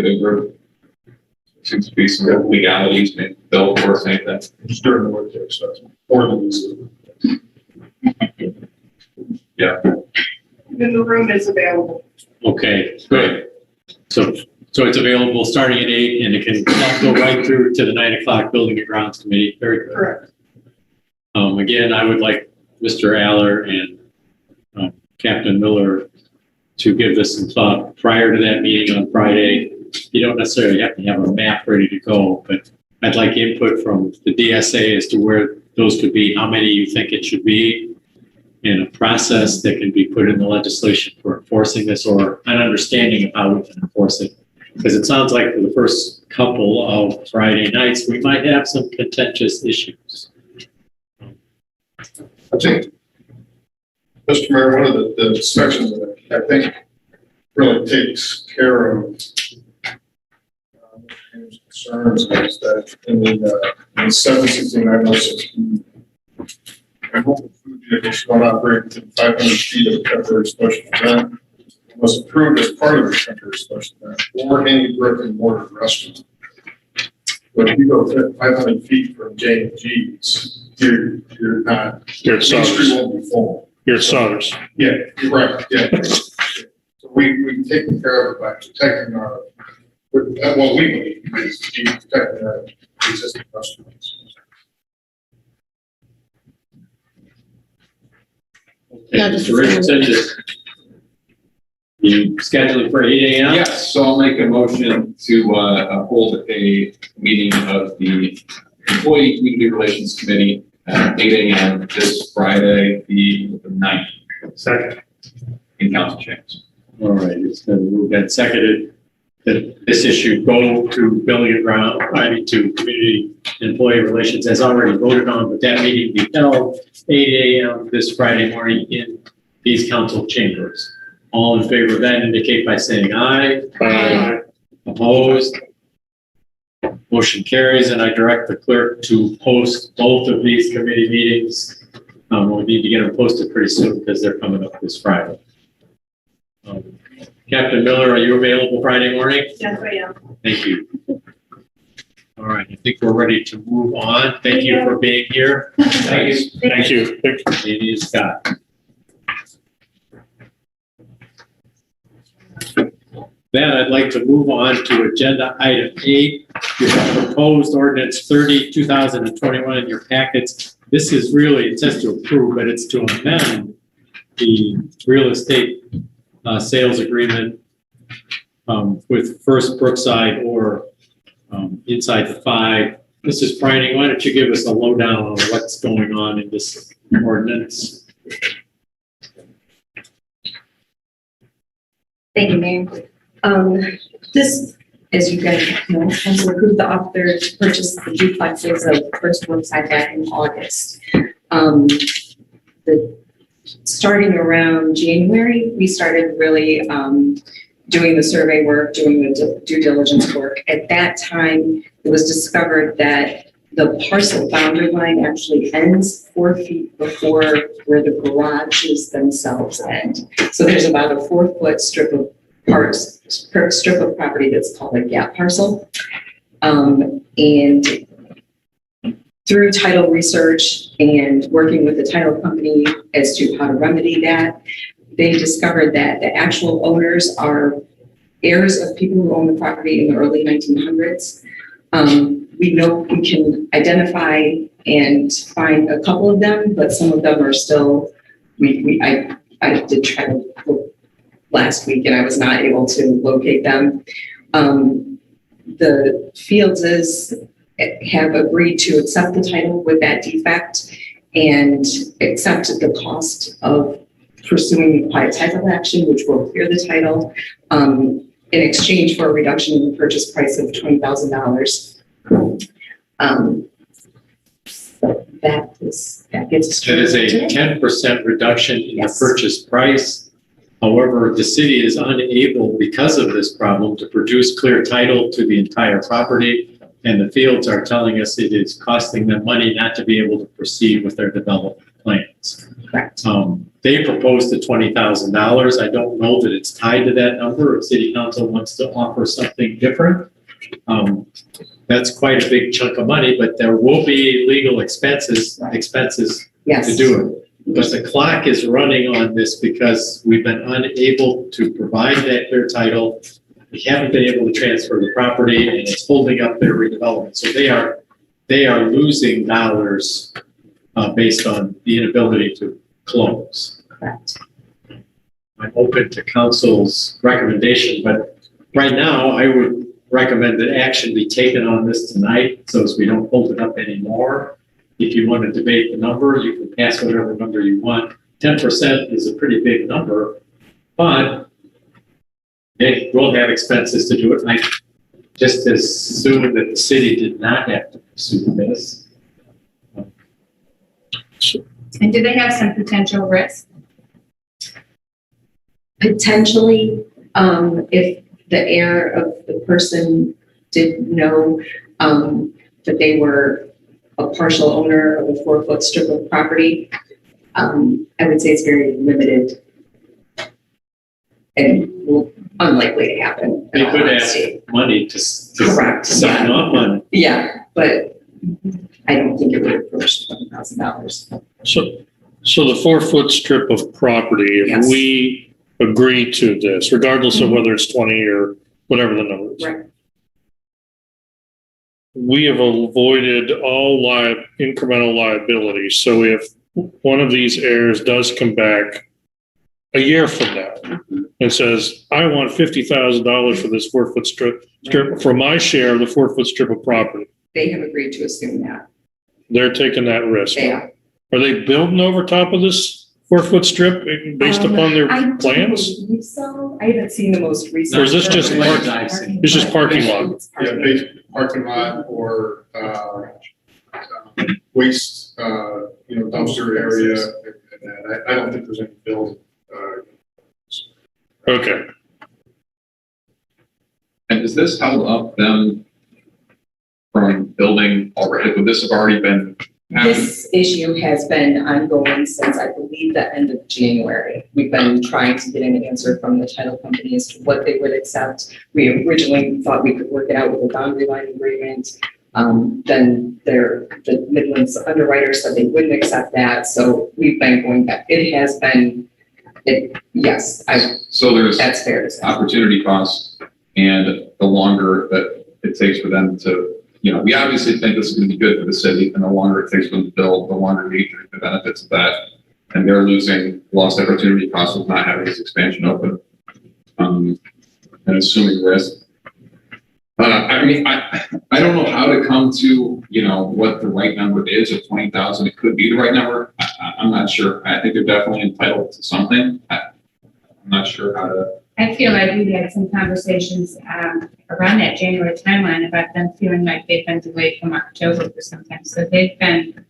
big group. Seems to be some real legalities, maybe Bill, of course, anything. Just during the workday, so that's more than easy. Yeah. Then the room is available. Okay, good. So it's available starting at 8 and it can go right through to the 9 o'clock Building and Grounds Committee. Very good. Correct. Again, I would like Mr. Aller and Captain Miller to give this some thought prior to that meeting on Friday. You don't necessarily have to have a map ready to go, but I'd like input from the DSA as to where those could be, how many you think it should be, and a process that can be put in the legislation for enforcing this, or an understanding of how we can enforce it. Because it sounds like for the first couple of Friday nights, we might have some contentious issues. I think, Mr. Mayor, one of the sections that I think really takes care of concerns is that in the 769 I hope the food vehicle shall not operate within 500 feet of a temporary special event, unless approved as part of a temporary special event, or any brick and mortar restaurant. But if you go 500 feet from J&G's, you're not. You're at Sodders. Won't be full. You're at Sodders. Yeah, you're right, yeah. So we've taken care of it by protecting our, what we believe is protecting our existing restaurants. Okay, Mr. Richardson, you scheduled for 8 a.m.? Yes, so I'll make a motion to hold a meeting of the Employee Community Relations Committee at 8 a.m. this Friday, the 9th. Second. In council chambers. All right, it's been moved and seconded that this issue go to Building and Ground, to Community Employee Relations as already voted on, but that meeting be held 8 a.m. this Friday morning in these council chambers. All in favor of that indicate by saying aye. Aye. Opposed? Motion carries, and I direct the clerk to post both of these committee meetings. We'll need to get them posted pretty soon because they're coming up this Friday. Captain Miller, are you available Friday morning? Yes, I am. Thank you. All right, I think we're ready to move on. Thank you for being here. Thank you. Katie and Scott. Then I'd like to move on to agenda item 8. You have proposed ordinance 30, 2021 in your packets. This is really, it says to approve, but it's to amend the real estate sales agreement with First Brookside or Inside the 5. Mrs. Preining, why don't you give us a lowdown on what's going on in this ordinance? Thank you, Mayor. This, as you guys know, council approved the offer to purchase the duplexes of First Brookside back in August. Starting around January, we started really doing the survey work, doing the due diligence work. At that time, it was discovered that the parcel boundary line actually ends 4 feet before where the garages themselves end. So there's about a 4-foot strip of property that's called a gap parcel. And through title research and working with the title company as to how to remedy that, they discovered that the actual owners are heirs of people who owned the property in the early 1900s. We know we can identify and find a couple of them, but some of them are still, I did try to look last week and I was not able to locate them. The Fieldses have agreed to accept the title with that defect and accept the cost of pursuing the quiet title action, which will clear the title, in exchange for a reduction in the purchase price of $20,000. That gets us. That is a 10% reduction in the purchase price. However, the city is unable, because of this problem, to produce clear title to the entire property. And the Fields are telling us it is costing them money not to be able to proceed with their development plan. Correct. They proposed the $20,000. I don't know that it's tied to that number. If city council wants to offer something different, that's quite a big chunk of money, but there will be legal expenses Yes. to do it. But the clock is running on this because we've been unable to provide that clear title. We haven't been able to transfer the property, and it's holding up their redevelopment. So they are losing dollars based on the inability to close. Correct. I'm open to council's recommendation, but right now I would recommend that action be taken on this tonight so as we don't hold it up anymore. If you want to debate the number, you can pass whatever number you want. 10% is a pretty big number, but it will have expenses to do it. And I just assume that the city did not have to pursue this. And do they have some potential risk? Potentially, if the heir of the person did know that they were a partial owner of a 4-foot strip of property, I would say it's very limited and unlikely to happen. They could ask money to Correct. sign off on it. Yeah, but I don't think it would approach $20,000. So the 4-foot strip of property, if Yes. we agree to this, regardless of whether it's 20 or whatever the number is. Right. We have avoided all incremental liability. So if one of these heirs does come back a year from now and says, I want $50,000 for this 4-foot strip for my share of the 4-foot strip of property, They have agreed to assume that. they're taking that risk. They are. Are they building over top of this 4-foot strip based upon their plans? I believe so. I haven't seen the most recent. Or is this just parking? It's just parking lot? Yeah, basically parking lot or, waste, dumpster area. And I don't think there's any building. Okay. And does this hold up them from building already? Would this have already been happening? This issue has been ongoing since, I believe, the end of January. We've been trying to get an answer from the title company as to what they would accept. We originally thought we could work it out with a boundary line agreement. Then the Midlands underwriter said they wouldn't accept that. So we've been going back. It has been, yes, So there's that's fair to say. opportunity cost, and the longer that it takes for them to, we obviously think this is going to be good for the city, and the longer it takes for them to build, the longer they get the benefits of that. And they're losing lost opportunity costs of not having this expansion open, and assuming risk. I don't know how to come to, what the right number is. Of 20,000, it could be the right number. I'm not sure. I think they're definitely entitled to something. I'm not sure how to. I feel like we had some conversations around that January timeline about them feeling like they've been delayed from October for some time. So they've been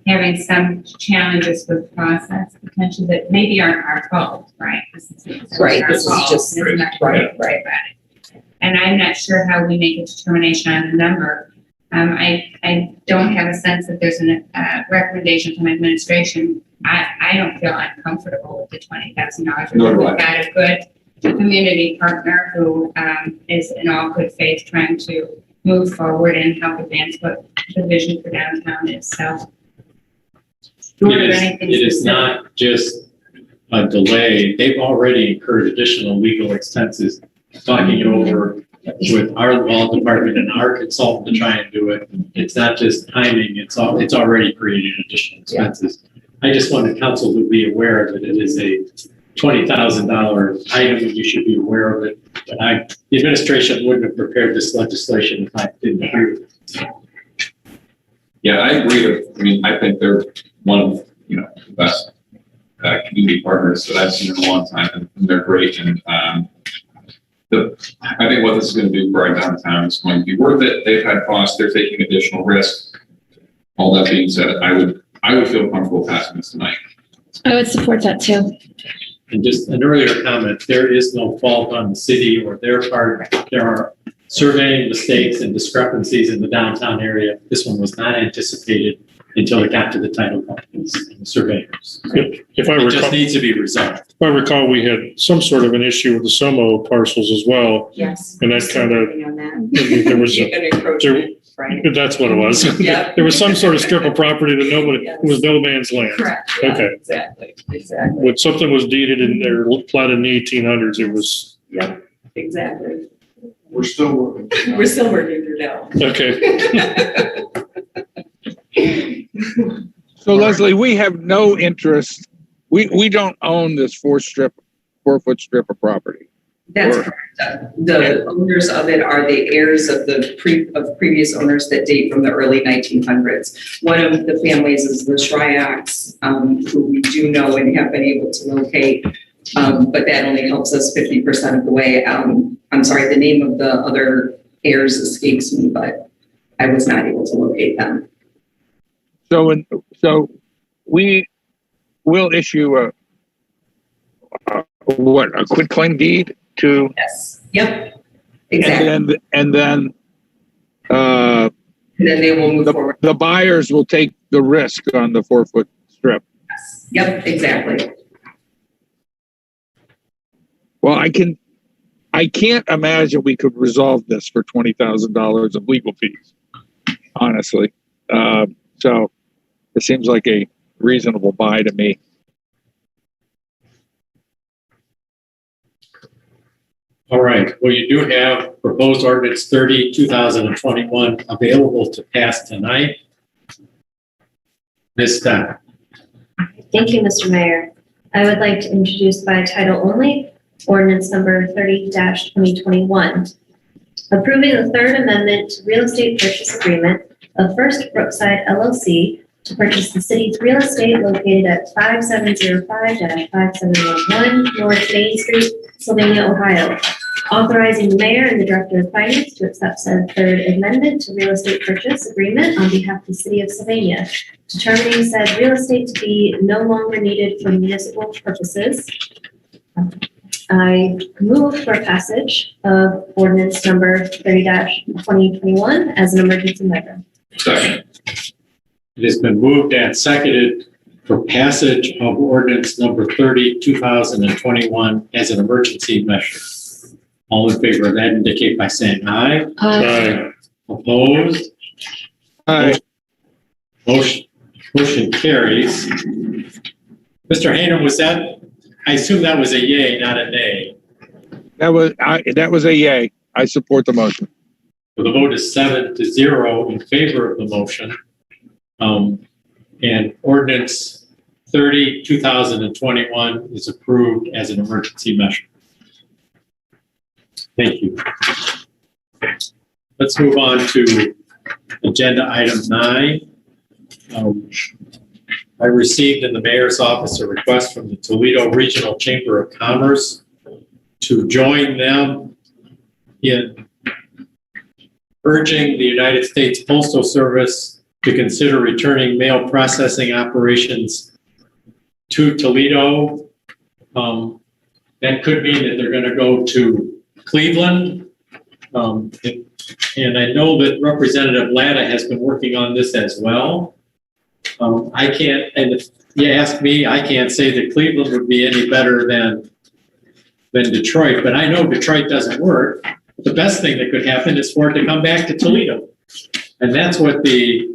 having some challenges with process potentially that maybe aren't our fault, right? This is just right. And I'm not sure how we make a determination on the number. I don't have a sense that there's a recommendation from administration. I don't feel uncomfortable with the $20,000. We've got a good community partner who is in all good faith trying to move forward and help advance what the vision for downtown is. So it is not just a delay. They've already incurred additional legal expenses talking it over with our law department and our consultant to try and do it. It's not just timing, it's already created additional expenses. I just wanted council to be aware that it is a $20,000 item and you should be aware of it. But the administration wouldn't have prepared this legislation if I didn't agree with it. Yeah, I agree. I think they're one of the best community partners that I've seen in a long time, and they're great. And I think what this is going to do for our downtown is going to be worth it. They've had costs; they're taking additional risk. All that being said, I would feel comfortable passing this tonight. I would support that too. And just an earlier comment, there is no fault on the city or their part. There are surveying mistakes and discrepancies in the downtown area. This one was not anticipated. until it got to the title companies and the surveyors. If I It just recall, needs to be resolved. if I recall, we had some sort of an issue with the SOMO parcels as well. Yes. And that kind of, On that. there was, An encroachment, right? that's what it was. Yeah. There was some sort of strip of property that nobody, it was no man's land. Correct. Yeah, Okay. Exactly. Exactly. When something was deeded in there, platted in the 1800s, it was, Yep. Exactly. We're still working. We're still working through that. okay. So Leslie, we have no interest. We don't own this 4-foot strip of property. That's Or- correct. The owners of it are the heirs of previous owners that date from the early 1900s. One of the families is the Shryoks, who we do know and have been able to locate, but that only helps us 50% of the way. I'm sorry, the name of the other heirs escapes me, but I was not able to locate them. So we will issue a quitclaim deed to, Yes. Yep. Exactly. and then And then they will move forward. the buyers will take the risk on the 4-foot strip. Yep. Exactly. Well, I can't imagine we could resolve this for $20,000 of legal fees, honestly. So it seems like a reasonable buy to me. All right, well, you do have proposed ordinance 30, 2021 available to pass tonight. Ms. Stein. Thank you, Mr. Mayor. I would like to introduce by title only ordinance number 30-2021, approving the third amendment to real estate purchase agreement of First Brookside LLC to purchase the city's real estate located at 5705-5711 North Main Street, Sylvania, Ohio. Authorizing the mayor and the director of finance to accept said third amendment to real estate purchase agreement on behalf of the city of Sylvania, determining said real estate to be no longer needed for municipal purposes. I move for passage of ordinance number 30-2021 as an emergency measure. Second. It has been moved and seconded for passage of ordinance number 30, 2021 as an emergency measure. All in favor of that indicate by saying aye. Aye. Opposed? Aye. Motion carries. Mr. Hayner, was that, I assume that was a yay, not a nay. That was a yay. I support the motion. So the vote is 7-0 in favor of the motion. And ordinance 30, 2021 is approved as an emergency measure. Thank you. Let's move on to agenda item 9. I received in the mayor's office a request from the Toledo Regional Chamber of Commerce to join them in urging the United States Postal Service to consider returning mail processing operations to Toledo. That could mean that they're going to go to Cleveland. And I know that Representative Latta has been working on this as well. I can't, and if you ask me, I can't say that Cleveland would be any better than Detroit, but I know Detroit doesn't work. The best thing that could happen is for it to come back to Toledo. And that's what the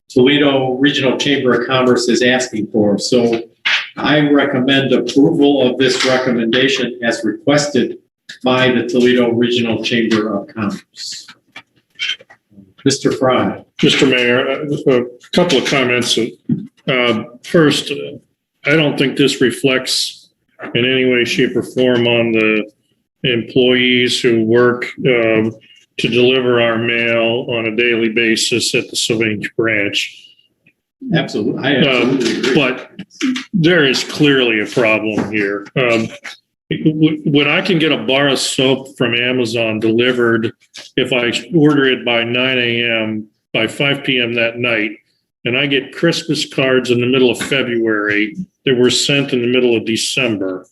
Toledo Regional Chamber of Commerce is asking for. So I recommend approval of this recommendation as requested by the Toledo Regional Chamber of Commerce. Mr. Fry. Mr. Mayor, a couple of comments. First, I don't think this reflects in any way, shape, or form on the employees who work to deliver our mail on a daily basis at the Sylvania branch. Absolutely. I absolutely agree. But there is clearly a problem here. When I can get a bar of soap from Amazon delivered, if I order it by 9 a.m., by 5 p.m. that night, and I get Christmas cards in the middle of February that were sent in the middle of December,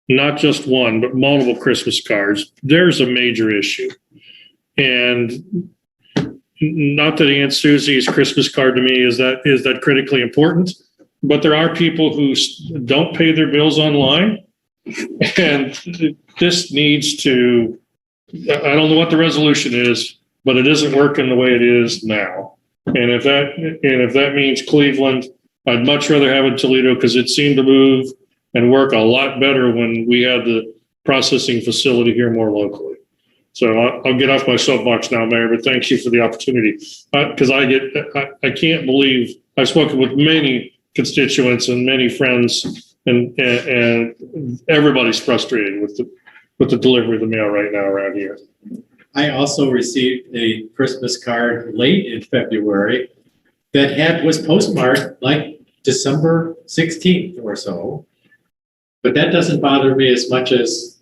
not just one, but multiple Christmas cards, there's a major issue. And not that Aunt Susie's Christmas card to me is that critically important, but there are people who don't pay their bills online. And this needs to, I don't know what the resolution is, but it isn't working the way it is now. And if that means Cleveland, I'd much rather have it in Toledo because it seemed to move and work a lot better when we had the processing facility here more locally. So I'll get off my soapbox now, Mayor, but thank you for the opportunity. Because I can't believe I've spoken with many constituents and many friends, and everybody's frustrated with the delivery of the mail right now around here. I also received a Christmas card late in February that was postmarked like December 16th or so. But that doesn't bother me as much as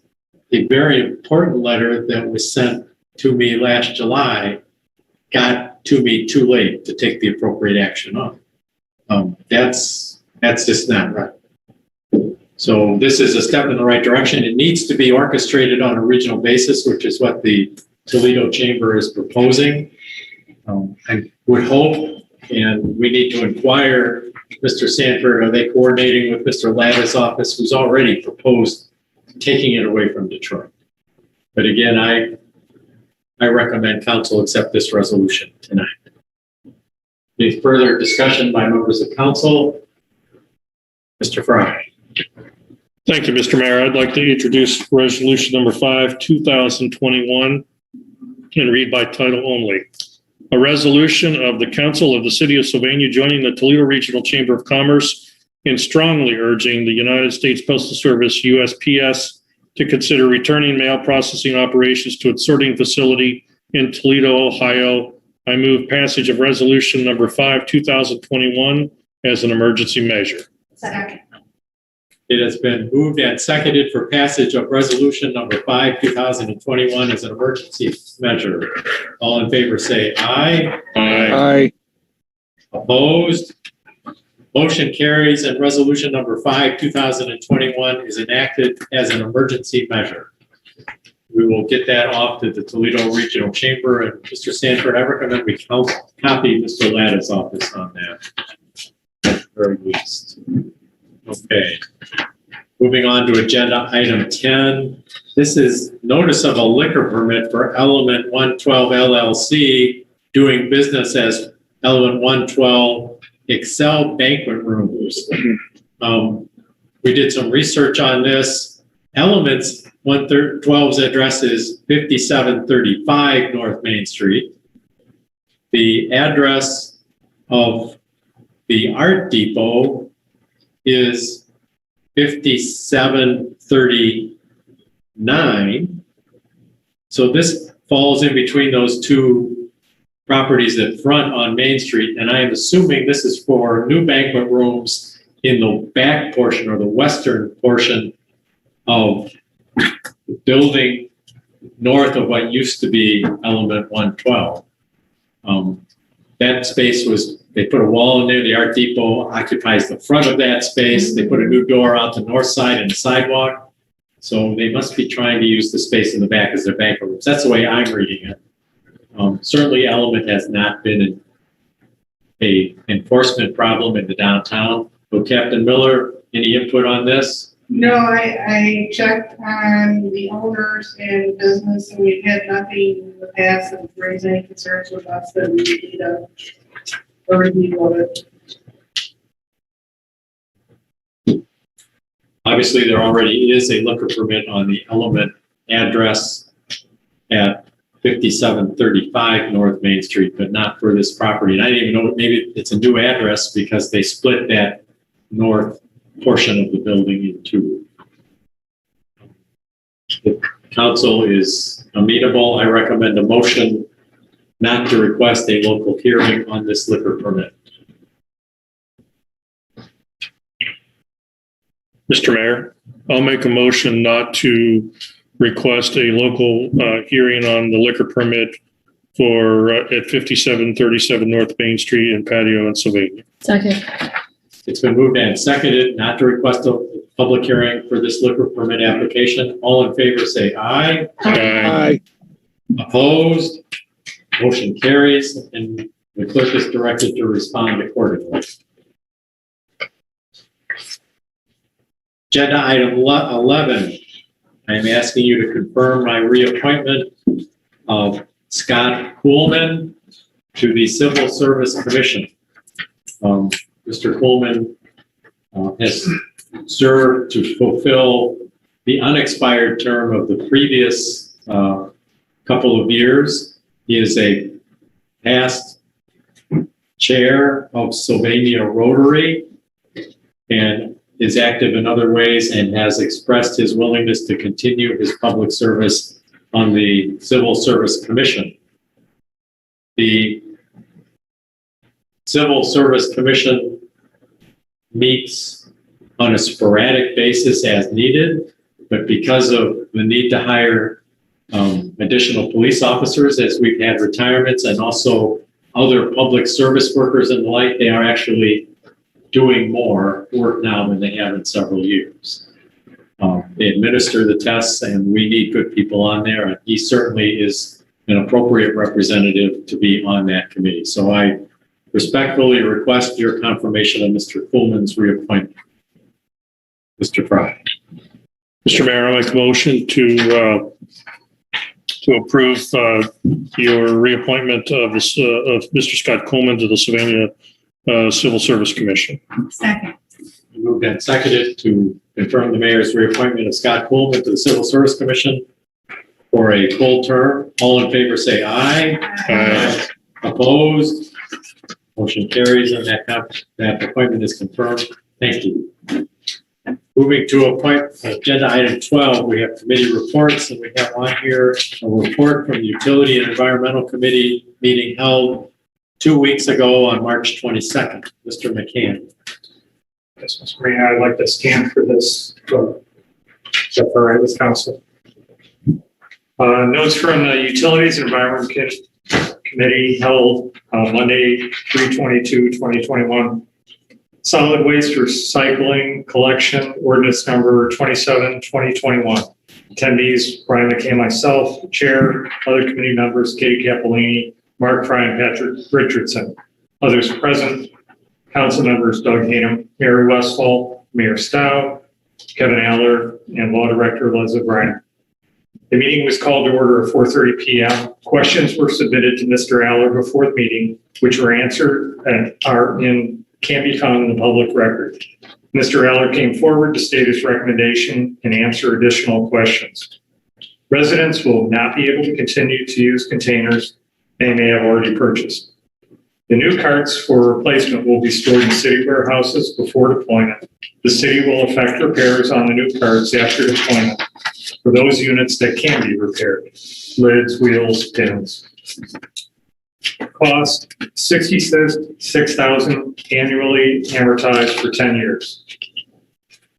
a very important letter that was sent to me last July got to me too late to take the appropriate action on. That's just not right. So this is a step in the right direction. It needs to be orchestrated on a regional basis, which is what the Toledo Chamber is proposing. I would hope, and we need to inquire, Mr. Sanford, are they coordinating with Mr. Latta's office, who's already proposed taking it away from Detroit? But again, I recommend council accept this resolution tonight. Any further discussion by members of council? Mr. Fry. Thank you, Mr. Mayor. I'd like to introduce resolution number 5, 2021, and read by title only. A resolution of the Council of the City of Sylvania joining the Toledo Regional Chamber of Commerce in strongly urging the United States Postal Service, USPS, to consider returning mail processing operations to its sorting facility in Toledo, Ohio. I move passage of resolution number 5, 2021 as an emergency measure. Second. It has been moved and seconded for passage of resolution number 5, 2021 as an emergency measure. All in favor say aye. Aye. Opposed? Motion carries and resolution number 5, 2021 is enacted as an emergency measure. We will get that off to the Toledo Regional Chamber, and Mr. Sanford, I recommend we copy Mr. Latta's office on that at the very least. Okay. Moving on to agenda item 10. This is notice of a liquor permit for Element 112 LLC doing business as Element 112 Excel Banquet Rooms. We did some research on this. Elements 112's address is 5735 North Main Street. The address of the Art Depot is 5739. So this falls in between those two properties at front on Main Street. And I am assuming this is for new banquet rooms in the back portion or the western portion of the building north of what used to be Element 112. That space was, they put a wall in there. The Art Depot occupies the front of that space. They put a new door out the north side and a sidewalk. So they must be trying to use the space in the back as their banquet rooms. That's the way I'm reading it. Certainly Element has not been a enforcement problem in the downtown. So Captain Miller, any input on this? No, I checked on the owners and business, and we've had nothing in the past that raised any concerns with us that we need a review of it. Obviously, there already is a liquor permit on the Element address at 5735 North Main Street, but not for this property. And I didn't even know, maybe it's a new address because they split that north portion of the building in two. The council is amenable. I recommend a motion not to request a local hearing on this liquor permit. Mr. Mayor, I'll make a motion not to request a local hearing on the liquor permit for at 5737 North Main Street in Patio in Sylvania. Second. It's been moved and seconded not to request a public hearing for this liquor permit application. All in favor say aye. Aye. Opposed? Motion carries, and the clerk is directed to respond accordingly. Agenda item 11. I am asking you to confirm my reappointment of Scott Coolman to the Civil Service Commission. Mr. Coolman has served to fulfill the unexpired term of the previous couple of years. He is a past chair of Sylvania Rotary and is active in other ways and has expressed his willingness to continue his public service on the Civil Service Commission. The Civil Service Commission meets on a sporadic basis as needed, but because of the need to hire additional police officers as we've had retirements and also other public service workers and the like, they are actually doing more work now than they have in several years. They administer the tests and we need good people on there, and he certainly is an appropriate representative to be on that committee. So I respectfully request your confirmation of Mr. Coolman's reappointment. Mr. Fry. Mr. Mayor, I make a motion to approve your reappointment of Mr. Scott Coleman to the Sylvania Civil Service Commission. Second. Moved and seconded to confirm the mayor's reappointment of Scott Coolman to the Civil Service Commission for a full term. All in favor say aye. Aye. Opposed? Motion carries, and that appointment is confirmed. Thank you. Moving to agenda item 12, we have committee reports, and we have on here a report from the Utility and Environmental Committee meeting held 2 weeks ago on March 22nd. Mr. McCann. Yes, Mr. Mayor, I'd like to stand for this. Is that all right with council? Notes from the Utilities and Environment Committee held Monday, 3/22/2021. Solid waste recycling collection ordinance number 27/2021. Attendees, Brian McCann, myself, chair, other committee members, Katie Capolini, Mark Fry, and Patrick Richardson. Others present, council members Doug Hanum, Mary Westfall, Mayor Stowe, Kevin Aller, and Law Director Leslie Bryan. The meeting was called to order at 4:30 p.m. Questions were submitted to Mr. Aller before the meeting, which were answered and can be found in the public record. Mr. Aller came forward to state his recommendation and answer additional questions. Residents will not be able to continue to use containers they may have already purchased. The new carts for replacement will be stored in city warehouses before deployment. The city will effect repairs on the new carts after deployment for those units that can be repaired: lids, wheels, pins. Cost $66,000 annually, amortized for 10 years.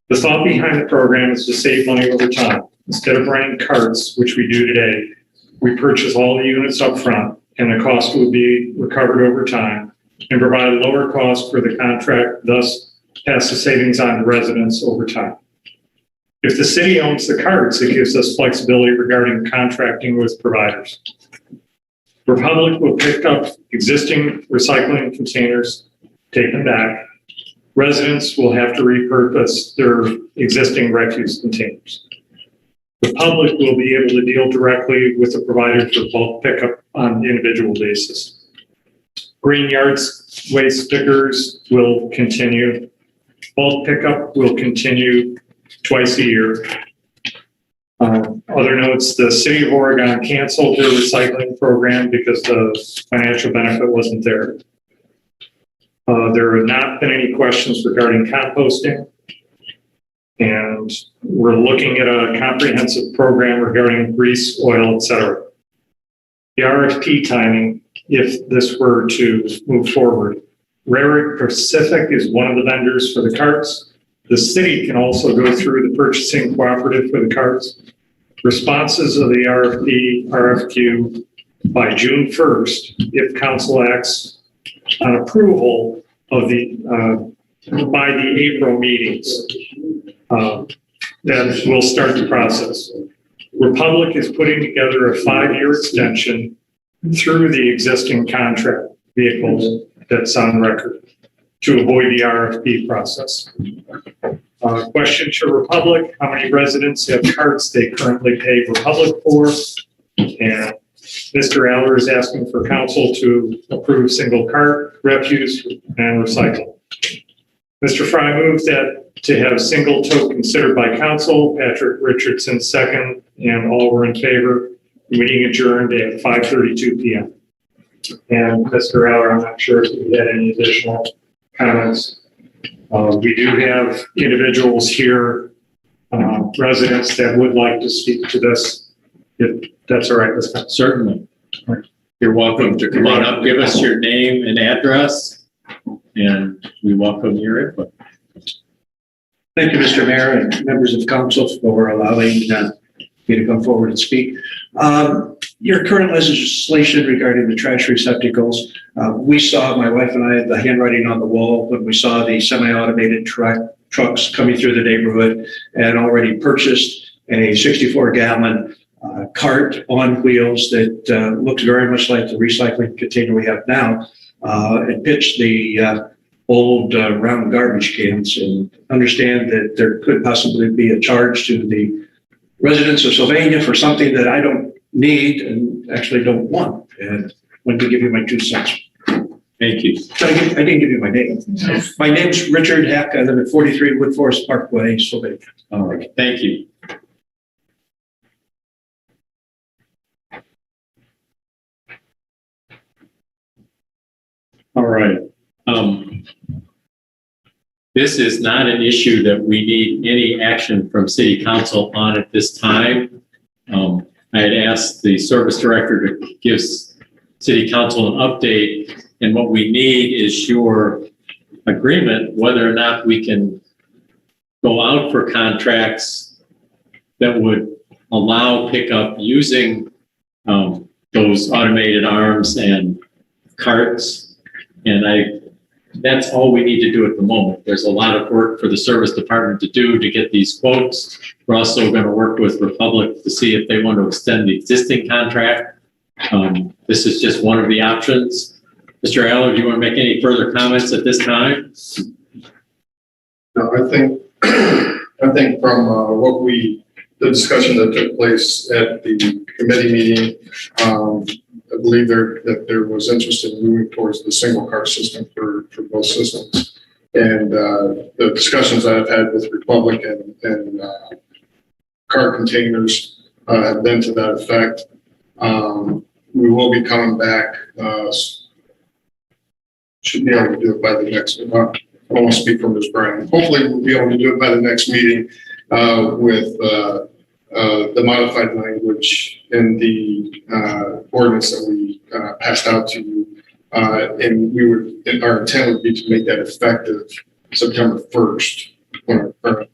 The thought behind the program is to save money over time. Instead of renting carts, which we do today, we purchase all the units up front, and the cost will be recovered over time and provide a lower cost for the contract, thus pass the savings on to residents over time. If the city owns the carts, it gives us flexibility regarding contracting with providers. Republic will pick up existing recycling containers, take them back. Residents will have to repurpose their existing refuse containers. The public will be able to deal directly with the provider for bulk pickup on an individual basis. Green yards waste stickers will continue. Bulk pickup will continue twice a year. Other notes, the city of Oregon canceled their recycling program because the financial benefit wasn't there. There have not been any questions regarding composting. And we're looking at a comprehensive program regarding grease, oil, etc. The RFP timing, if this were to move forward, Rarick Pacific is one of the vendors for the carts. The city can also go through the purchasing cooperative for the carts. Responses of the RFQ by June 1st, if council acts on approval of by the April meetings. Then we'll start the process. Republic is putting together a 5-year extension through the existing contract vehicles that's on record to avoid the RFP process. Question to Republic, how many residents have carts they currently pay Republic for? And Mr. Aller is asking for council to approve single cart, refuse, and recycle. Mr. Fry moves that to have single tote considered by council, Patrick Richardson second, and all were in favor. Meeting adjourned at 5:32 p.m. And Mr. Aller, I'm not sure if you had any additional comments. We do have individuals here, residents that would like to speak to this, if that's all right with them. Certainly. You're welcome to come on up, give us your name and address, and we welcome your input. Thank you, Mr. Mayor and members of council for allowing me to come forward and speak. Your current legislation regarding the trash receptacles, we saw, my wife and I, the handwriting on the wall when we saw the semi-automated trucks coming through the neighborhood and already purchased a 64-gallon cart on wheels that looks very much like the recycling container we have now, and pitched the old round garbage cans, and understand that there could possibly be a charge to the residents of Sylvania for something that I don't need and actually don't want. And wanted to give you my 2 cents. Thank you. I didn't give you my name. My name's Richard Heck. I live at 43 Wood Forest Parkway, Sylvania. All right, thank you. All right. This is not an issue that we need any action from City Council on at this time. I had asked the service director to give City Council an update, and what we need is your agreement whether or not we can go out for contracts that would allow pickup using those automated arms and carts. And that's all we need to do at the moment. There's a lot of work for the service department to do to get these quotes. We're also going to work with Republic to see if they want to extend the existing contract. This is just one of the options. Mr. Aller, do you want to make any further comments at this time? No, I think from the discussion that took place at the committee meeting, I believe that there was interest in moving towards the single cart system for both systems. And the discussions I've had with Republic and cart containers have been to that effect. We will be coming back, should be able to do it by the next, I don't want to speak from this brand. Hopefully we'll be able to do it by the next meeting with the modified language in the ordinance that we passed out to you. And our intent would be to make that effective September 1st when our current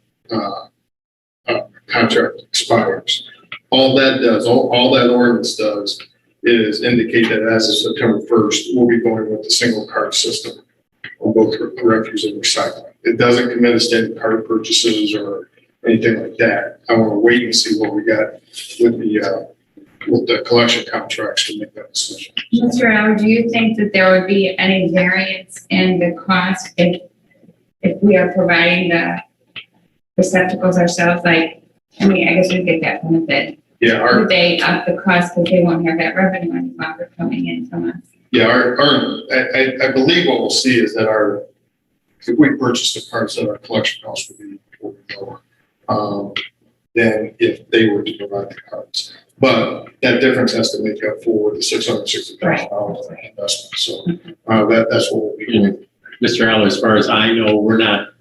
contract expires. All that does, all that ordinance does is indicate that as of September 1st, we'll be going with the single cart system on both refuse and recycling. It doesn't commit us to any cart purchases or anything like that. I want to wait and see what we got with the collection contracts to make that decision. Mr. Aller, do you think that there would be any variance in the cost if we are providing the receptacles ourselves? Like, I mean, I guess we get that benefit. Yeah, would they up the cost because they won't have that revenue any longer coming in from us? Yeah, I believe what we'll see is that if we purchase the carts, that our collection costs will be lower than if they were to provide the carts. But that difference has to make up for the $660,000 investment. So that's what we'll be doing. Mr. Aller, as far as I know, we're not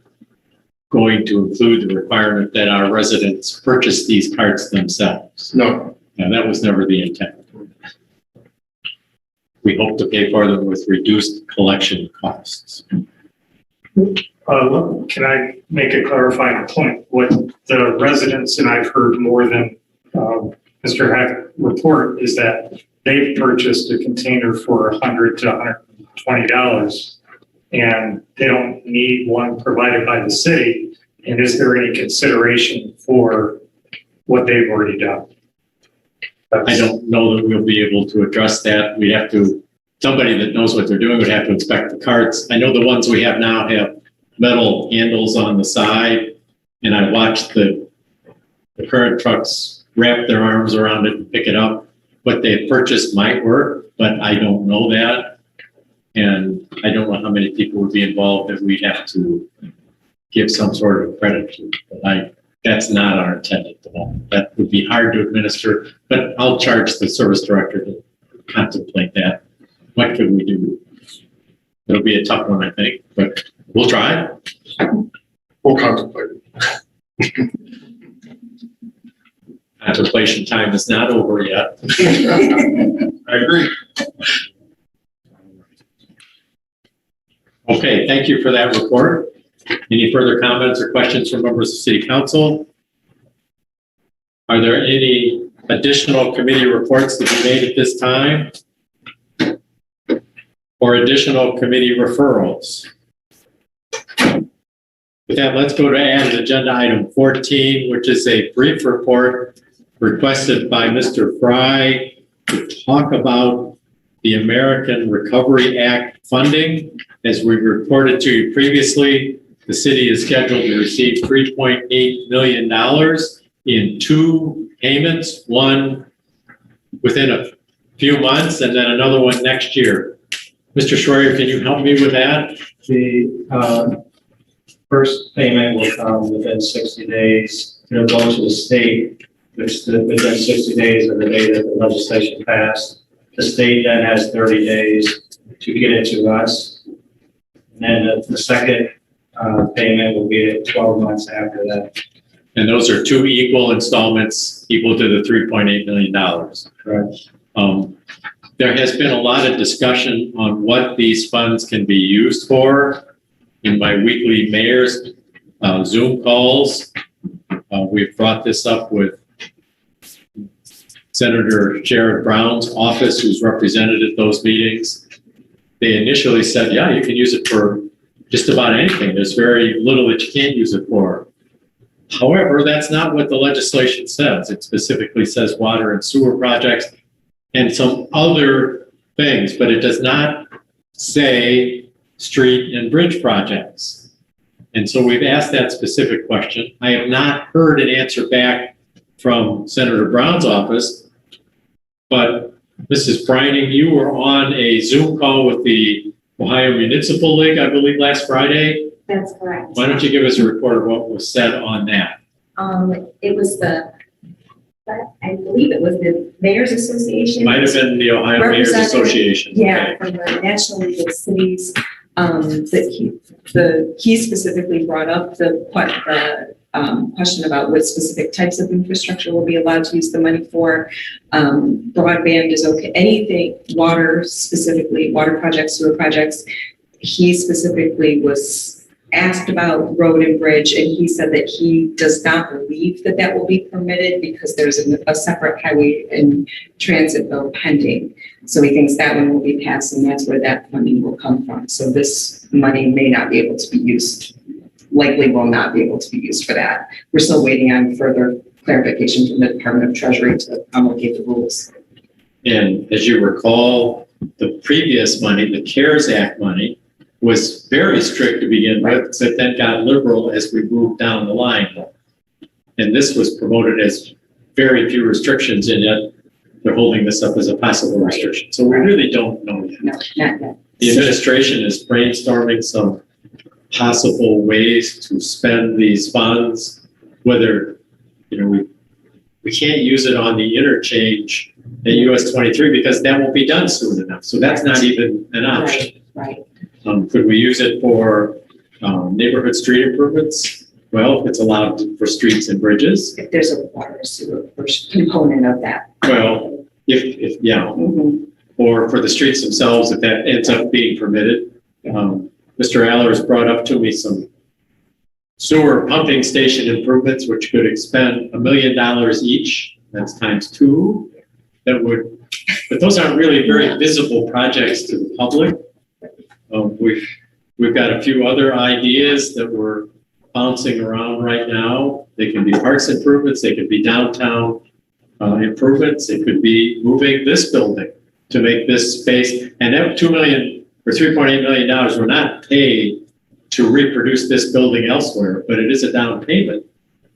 going to include the requirement that our residents purchase these carts themselves. No. Yeah, that was never the intent. We hope to pay for them with reduced collection costs. Can I make a clarifying point? What the residents, and I've heard more than Mr. Heck report, is that they've purchased a container for $100 to $120, and they don't need one provided by the city. And is there any consideration for what they've already done? I don't know that we'll be able to address that. We have to, somebody that knows what they're doing would have to inspect the carts. I know the ones we have now have metal handles on the side, and I watched the current trucks wrap their arms around it and pick it up. What they purchased might work, but I don't know that. And I don't know how many people would be involved that we'd have to give some sort of credit to. But that's not our intent at the moment. That would be hard to administer, but I'll charge the service director to contemplate that. What could we do? It'll be a tough one, I think, but we'll try. We'll contemplate it. Contemplation time is not over yet. I agree. Okay, thank you for that report. Any further comments or questions from members of City Council? Are there any additional committee reports to be made at this time? Or additional committee referrals? With that, let's go to added agenda item 14, which is a brief report requested by Mr. Fry to talk about the American Recovery Act funding. As we reported to you previously, the city is scheduled to receive $3.8 million in 2 payments, one within a few months and then another one next year. Mr. Schroyer, can you help me with that? The first payment will come within 60 days. It'll go to the state, which within 60 days of the day that the legislation passed. The state then has 30 days to get it to us. And then the second payment will be 12 months after that. And those are 2 equal installments equal to the $3.8 million. Correct. There has been a lot of discussion on what these funds can be used for. In my weekly mayor's Zoom calls, we've brought this up with Senator Sherrod Brown's office, who's represented at those meetings. They initially said, yeah, you can use it for just about anything. There's very little that you can't use it for. However, that's not what the legislation says. It specifically says water and sewer projects and some other things, but it does not say street and bridge projects. And so we've asked that specific question. I have not heard an answer back from Senator Brown's office, but Mrs. Brining, you were on a Zoom call with the Ohio Municipal League, I believe, last Friday. That's correct. Why don't you give us a report of what was said on that? It was I believe it was the Mayor's Association. Might have been the Ohio Mayor's Association. Yeah, Okay. from the National League of Cities. He specifically brought up the question about what specific types of infrastructure will be allowed to use the money for. Broadband is okay. Anything, water specifically, water projects, sewer projects. He specifically was asked about road and bridge, and he said that he does not believe that that will be permitted because there's a separate highway and transit bill pending. So he thinks that one will be passed, and that's where that funding will come from. So this money may not be able to be used, likely will not be able to be used for that. We're still waiting on further clarification from the Department of Treasury to promulgate the rules. And as you recall, the previous money, the CARES Act money, was very strict to begin with, but then got liberal as we moved down the line. And this was promoted as very few restrictions, and yet they're holding this up as a possible restriction. So we really don't know yet. No, not yet. The administration is brainstorming some possible ways to spend these funds, whether, we can't use it on the interchange at US 23 because that won't be done soon enough. So that's not even an option. Right. Could we use it for neighborhood street improvements? Well, if it's allowed for streets and bridges. If there's a water sewer component of that. Well, if yeah, or for the streets themselves, if that ends up being permitted. Mr. Allers brought up to me some sewer pumping station improvements, which could expend $1 million each. That's times 2. That would, but those aren't really very visible projects to the public. We've got a few other ideas that we're bouncing around right now. They can be parks improvements, they could be downtown improvements. It could be moving this building to make this space. And that $2 million or $3.8 million were not paid to reproduce this building elsewhere, but it is a down payment,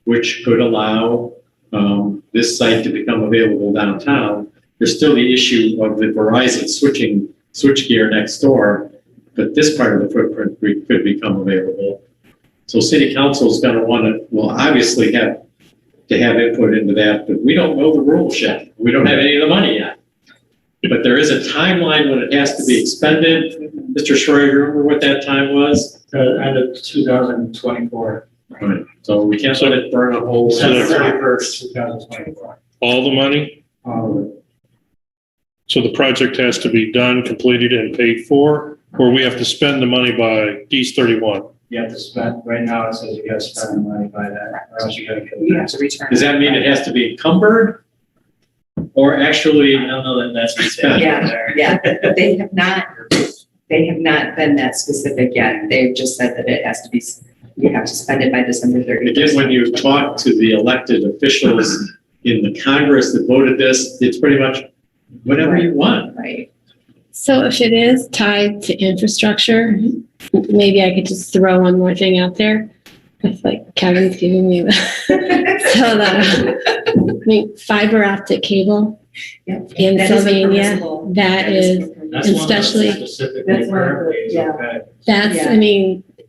which could allow this site to become available downtown. There's still the issue of the Verizon switchgear next door, but this part of the footprint could become available. So city council is going to want to, will obviously have to have input into that, but we don't know the rules yet. We don't have any of the money yet. But there is a timeline when it has to be expended. Mr. Schroeder, remember what that time was? End of 2024. Right. So we can't let it burn a hole. December 31st, 2024. All the money? So the project has to be done, completed, and paid for, or we have to spend the money by D's 31? You have to spend, right now it says you gotta spend the money by that, or else you gotta get You have to return. Does that mean it has to be encumbered? Or actually, I don't know that that's spent? Yeah, but they have not been that specific yet. They've just said that it has to be, you have to spend it by December 31st. Again, when you talk to the elected officials in the Congress that voted this, it's pretty much whatever you want. Right. So if it is tied to infrastructure, maybe I could just throw one more thing out there. It's like Kevin's giving me fiber optic cable in Sylvania, that is, especially,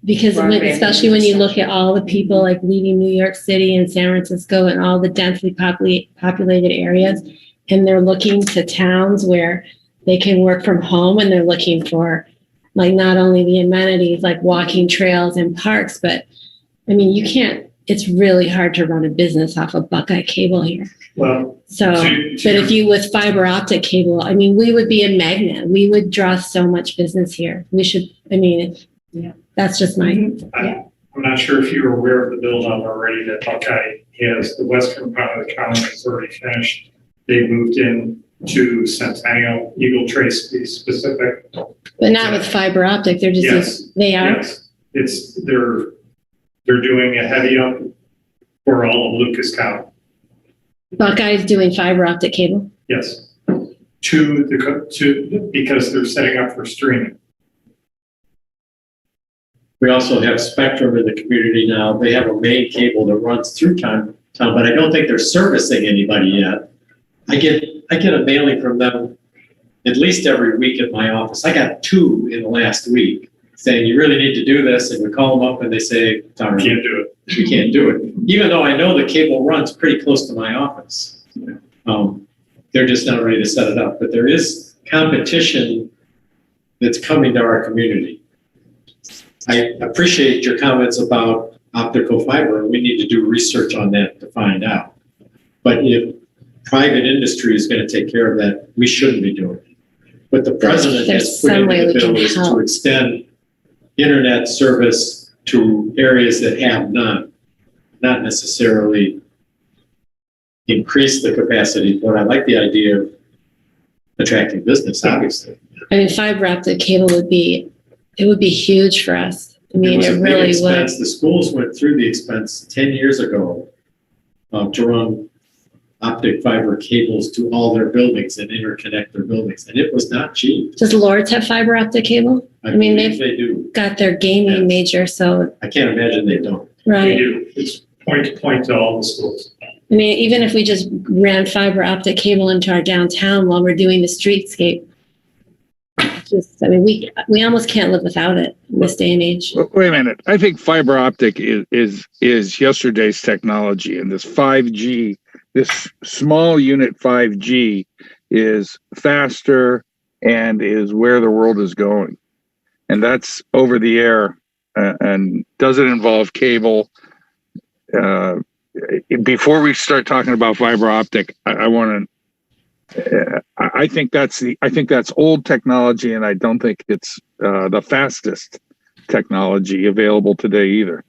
because especially when you look at all the people like leaving New York City and San Francisco and all the densely populated areas, and they're looking to towns where they can work from home, and they're looking for like not only the amenities like walking trails and parks, but I mean, it's really hard to run a business off of Buckeye cable here. Well, but if you with fiber optic cable, I mean, we would be a magnet. We would draw so much business here. That's just my. I'm not sure if you're aware of the build out already that Buckeye has. The western part of the county is already finished. They moved in to Centennial, Eagle Trace to be specific. But not with fiber optic. They're just, they are. Yes. They're doing a heavy up for all of Lucas County. Buckeye's doing fiber optic cable. Yes. Because they're setting up for streaming. We also have Spectrum in the community now. They have a main cable that runs through town, but I don't think they're servicing anybody yet. I get a mailing from them at least every week at my office. I got 2 in the last week saying, you really need to do this. And we call them up and they say, sorry, Can't do it. We can't do it. Even though I know the cable runs pretty close to my office. They're just not ready to set it up. But there is competition that's coming to our community. I appreciate your comments about optical fiber. We need to do research on that to find out. But if private industry is going to take care of that, we shouldn't be doing it. But the president has put in the bill is to extend internet service to areas that have none, not necessarily increase the capacity. But I like the idea of attracting business, obviously. I mean, fiber optic cable would be huge for us. I mean, it really would. The schools went through the expense 10 years ago to run optic fiber cables to all their buildings and interconnect their buildings. And it was not cheap. Does Lords have fiber optic cable? I mean, they do. Got their gaming major, so. I can't imagine they don't. Right. They do. It's point to point to all the schools. I mean, even if we just ran fiber optic cable into our downtown while we're doing the streetscape, we almost can't live without it in this day and age. Wait a minute. I think fiber optic is yesterday's technology, and this 5G, this small unit 5G is faster and is where the world is going. And that's over the air and doesn't involve cable. Before we start talking about fiber optic, I think that's old technology, and I don't think it's the fastest technology available today either.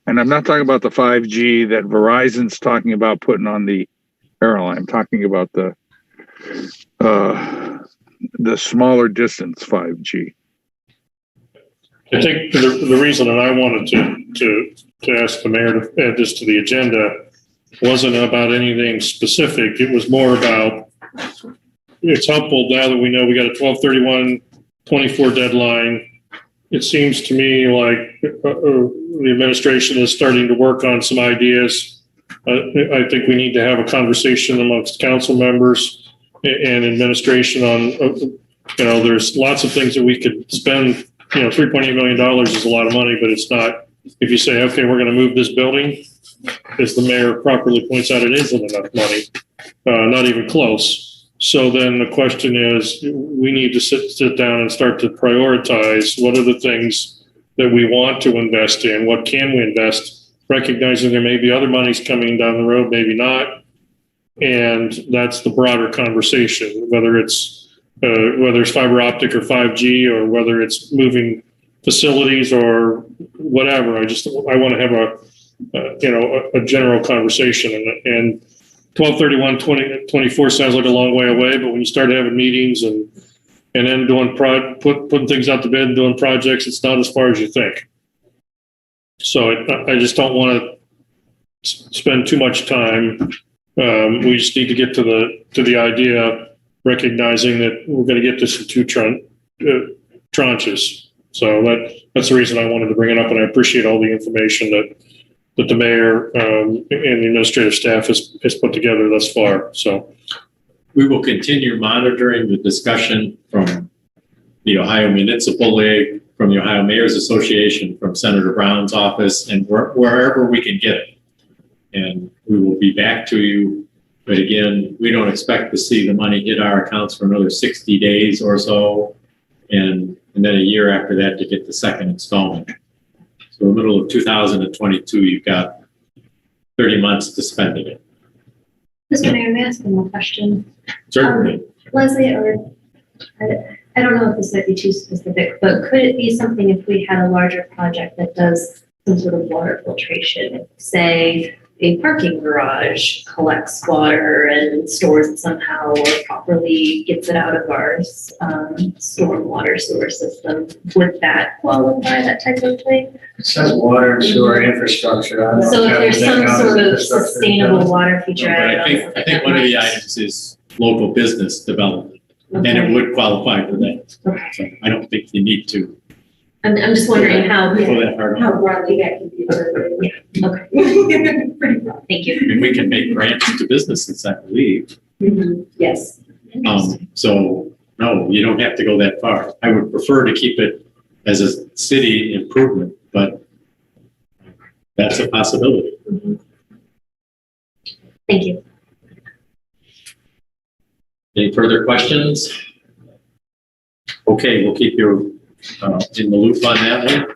And I'm not talking about the 5G that Verizon's talking about putting on the airline. I'm talking about the smaller distance 5G. I think the reason that I wanted to ask the mayor to add this to the agenda wasn't about anything specific. It was more about, it's helpful now that we know we got a 12/31/24 deadline. It seems to me like the administration is starting to work on some ideas. I think we need to have a conversation amongst council members and administration on, there's lots of things that we could spend. $3.8 million is a lot of money, but it's not, if you say, okay, we're going to move this building, as the mayor properly points out, it isn't enough money, not even close. So then the question is, we need to sit down and start to prioritize what are the things that we want to invest in, what can we invest, recognizing there may be other monies coming down the road, maybe not. And that's the broader conversation, whether it's fiber optic or 5G, or whether it's moving facilities or whatever. I want to have a general conversation, and 12/31/24 sounds like a long way away, but when you start having meetings and then putting things out to bid and doing projects, it's not as far as you think. So I just don't want to spend too much time. We just need to get to the idea, recognizing that we're going to get this in two tranches. So that's the reason I wanted to bring it up, and I appreciate all the information that the mayor and the administrative staff has put together thus far. So we will continue monitoring the discussion from the Ohio Municipal League, from the Ohio Mayor's Association, from Senator Brown's office, and wherever we can get it. And we will be back to you. But again, we don't expect to see the money hit our accounts for another 60 days or so, and then a year after that to get the second installment. So in the middle of 2022, you've got 30 months to spend it. Mr. Mayor, may I ask one more question? Certainly. Leslie, or I don't know if this might be too specific, but could it be something if we had a larger project that does some sort of water filtration, say a parking garage collects water and stores it somehow, or properly gets it out of our stormwater sewer system? Would that qualify, that type of thing? It says water and sewer infrastructure. I don't So if have there's some that sort of infrastructure. sustainable water feature. But I think one of the items is local business development, and it would qualify for that. Okay. So I don't think you need to I'm just wondering how go that hard. How broadly that can be. Okay. Pretty broad. Thank you. And we can make grants to businesses, I believe. Yes. So no, you don't have to go that far. I would prefer to keep it as a city improvement, but that's a possibility. Thank you. Any further questions? Okay, we'll keep you in the loop on that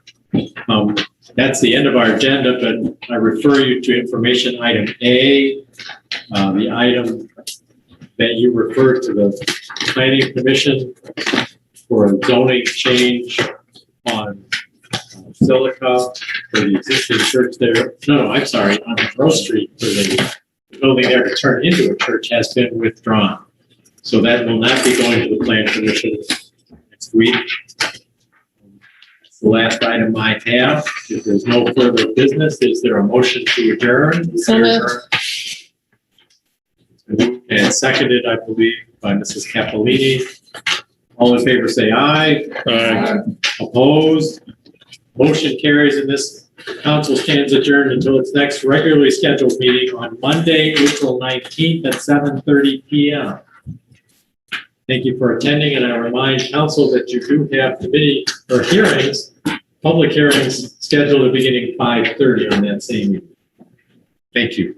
one. That's the end of our agenda, but I refer you to information item A, the item that you referred to the planning commission for a zoning change on Silica for the existing church there. No, I'm sorry, on Grove Street for the building there to turn into a church has been withdrawn. So that will not be going to the plan commission next week. That's the last item I have. If there's no further business, is there a motion to adjourn? So moved. And seconded, I believe, by Mrs. Capolini. All in favor, say aye. Aye. Opposed? Motion carries, and this council stands adjourned until its next regularly scheduled meeting on Monday, April 19th at 7:30 p.m. Thank you for attending, and I remind council that you do have committee or hearings, public hearings scheduled at beginning 5:30 on that same evening. Thank you.